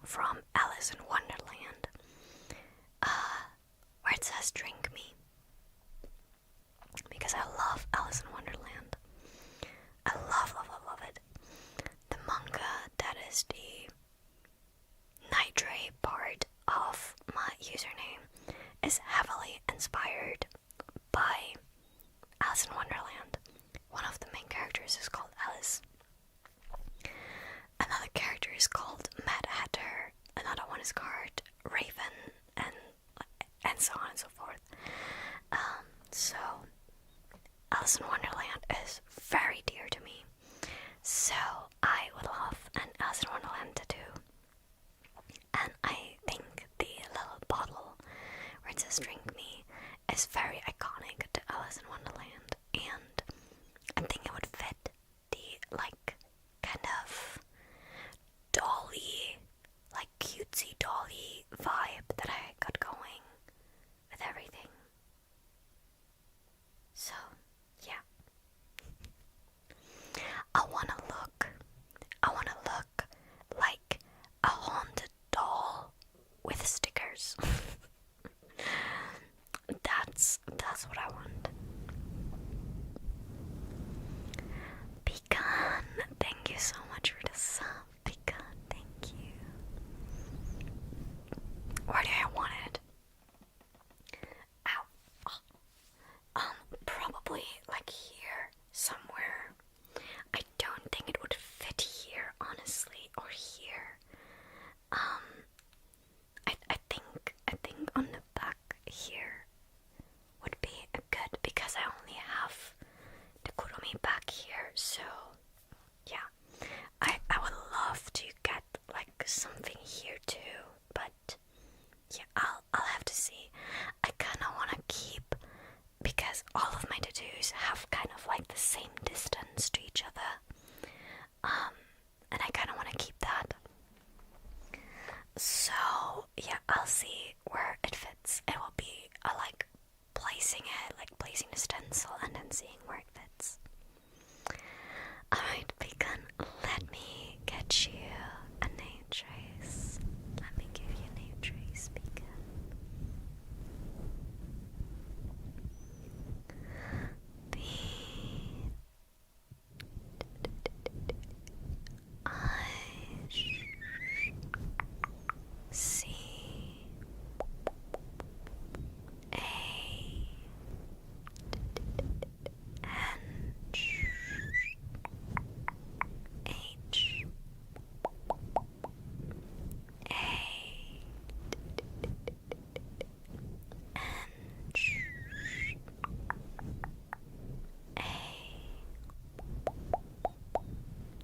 from Alice in Wonderland, where it says drink me, because I love Alice in Wonderland. I love it. The manga that is the nitrate part of my username is heavily inspired by Alice in Wonderland. One of the main characters is called Alice. Another character is called Mad Hatter. Another one is called Raven, and so on and so forth. So Alice in Wonderland is very dear to me. So I would love an Alice in Wonderland tattoo. And I think the little bottle where it says drink me is very iconic to Alice in Wonderland. And I think it would fit the like kind of dolly, like cutesy dolly vibe that I got going with everything. So yeah, I wanna look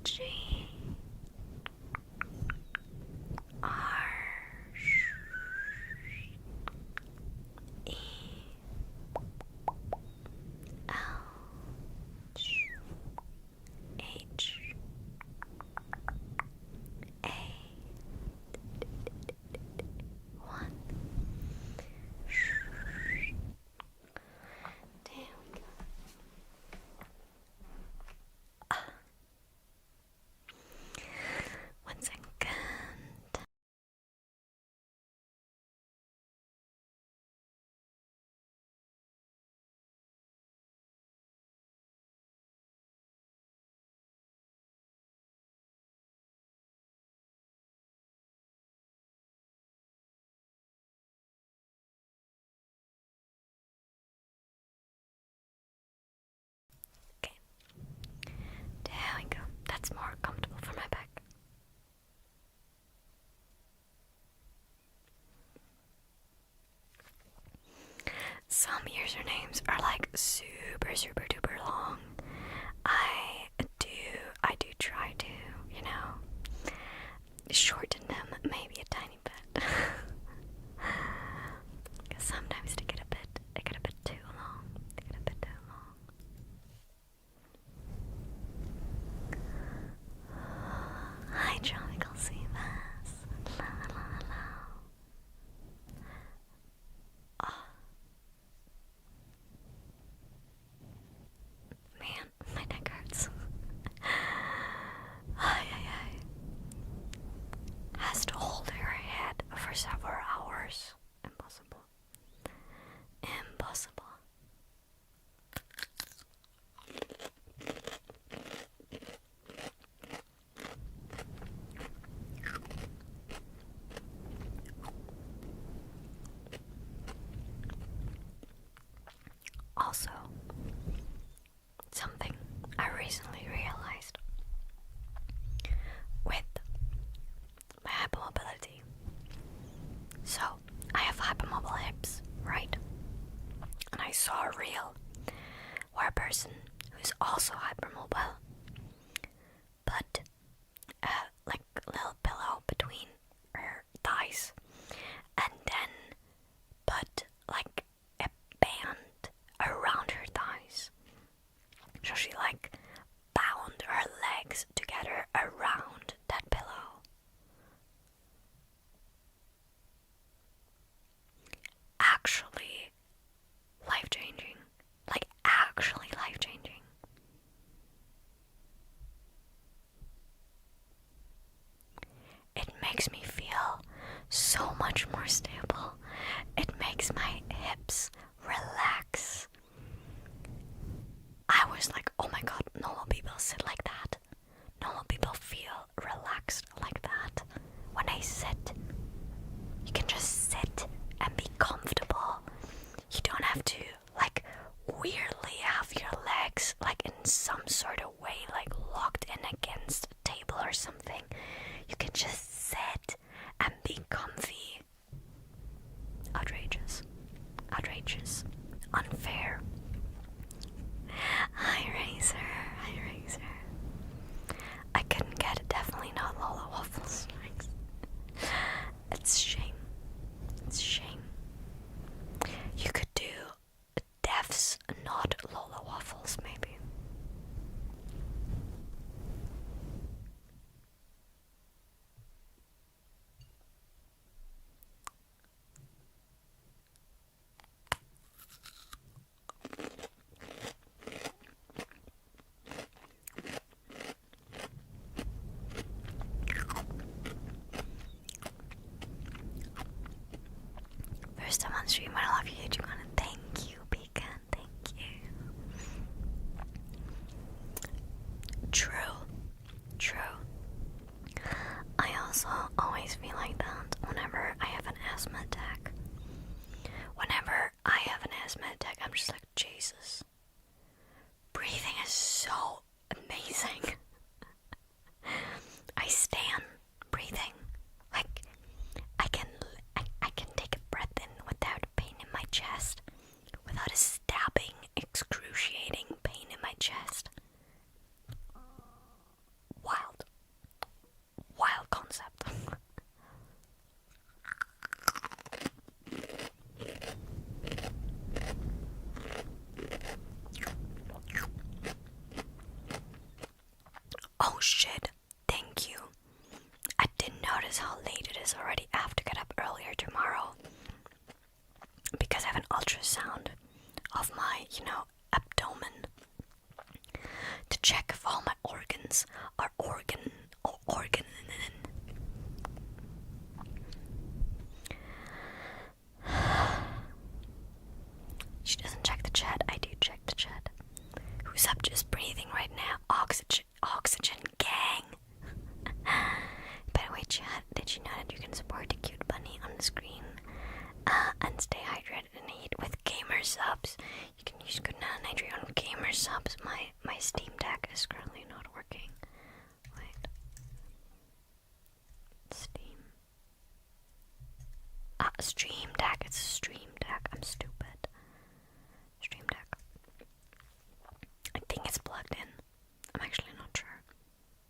G R E L H A 1. There we go. One second. Okay. There we go. That's more comfortable for my back. Some usernames are like super duper long. I do try to, shorten them maybe a tiny bit. Because sometimes they get a bit too long. Hi, Tropical Sea Bass. La la la la. Oh. Man, my neck hurts. Ay. Has to hold her head for several hours. Impossible. Also, something I recently realized with my hypermobility. So, I have hypermobile hips, right? And I saw a reel where a person who's also hypermobile put a little pillow between her thighs and then put like a band around her thighs. So she bound her legs together around that pillow. Actually life-changing. Actually life-changing. It makes me feel so much more stable. It makes my hips relax. I was like, oh my god, normal people sit like that. Normal people feel relaxed like that. When I sit, you can just sit and be comfortable. You don't have to weirdly have your legs in some sort of way locked in against a table or something. You can just sit and be comfy. Outrageous. Unfair. Hi Razor. I couldn't get it, definitely not Lola Waffles. It's shame. You could do deaths, not Lola Waffles, maybe. First time on stream, I love you, YouTube content. Thank you, Beacon. Thank you. True. I also always feel like that whenever I have an asthma attack. I'm just like, Jesus. Breathing is so amazing. I stand breathing. I can take a breath in without pain in my chest. Without a stabbing, excruciating pain in my chest. Wow. shit, thank you. I didn't notice how late it is already. I have to get up earlier tomorrow because I have an ultrasound of my, abdomen to check if all my organs are organ. She doesn't check the chat. I do check the chat. Who's up just breathing right now? Oxygen gang. By the way, chat, did you know that you can support the cute bunny on the screen and stay hydrated in the heat with gamer subs? You can use good nitrate on gamer subs. My Steam Deck is currently not working. Wait. Steam. Stream Deck. It's a Stream Deck. I'm stupid. Stream Deck. I think it's plugged in. I'm actually not sure.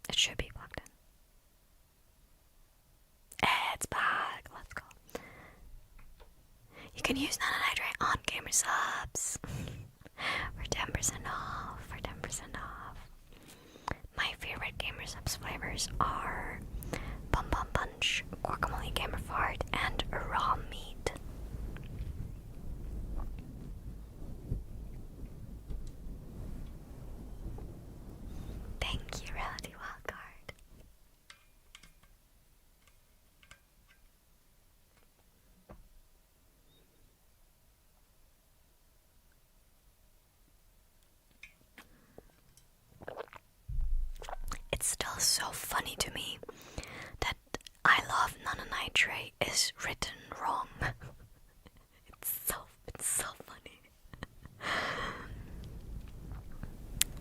It should be plugged in. It's back. Let's go. You can use Nanohydrate on gamer subs for 10% off. My favorite gamer subs flavors are Bum Bum Punch, Guacamole Gamer Fart, and Raw Meat. Thank you, Reality Wildcard. It's still so funny to me that I love nanonitrate is written wrong. It's so funny.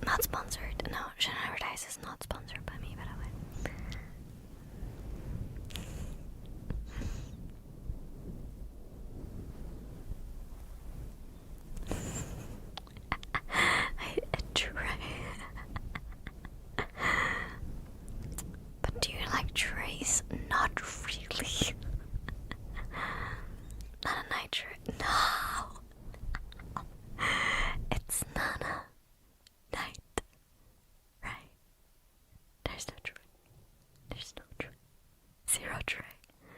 Not sponsored. No, Shannon Advertise is not sponsored by me, by the way. I try. But do you like trays? Not really. Not a nitrate. No. It's Nana Night. Right. There's no tray. There's no tray. Zero tray.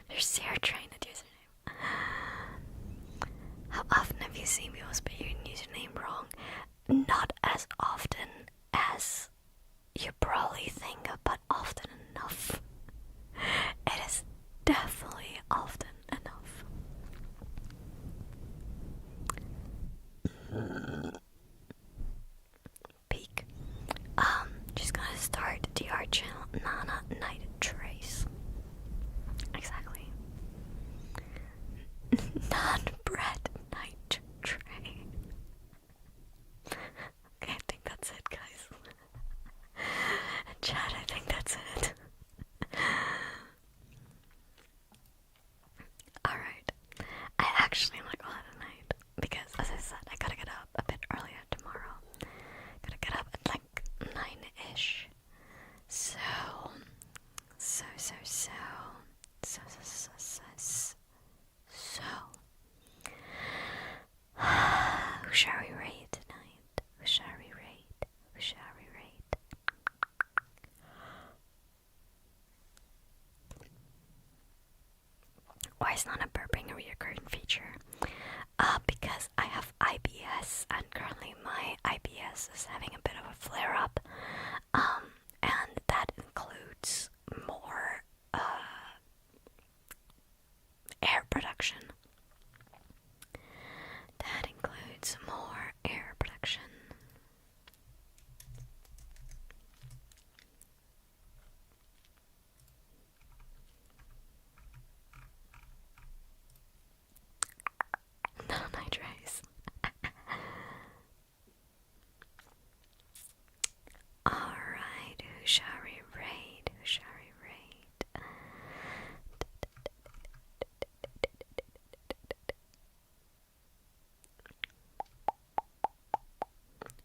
There's zero tray in the username. How often have you seen people spell your username wrong? Not as often as you probably think, but often enough. It is definitely often enough. Peak. Just gonna start the art channel Nana Night Trace. Exactly. Non-bread night tray. Okay, I think that's it, guys. Chat, I think that's it. Alright. I actually am glad tonight because, as I said, I gotta get up a bit earlier tomorrow. Gotta get up at 9-ish. So. Who shall we raid tonight? Who shall we raid? Why is not a burping a reoccurring feature? Because I have IBS, and currently my IBS is having a bit of a flare up, and that includes more air production. No nitrates. Alright, who shall we raid?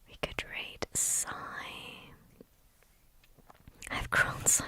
We could raid Psy. I've grown Psy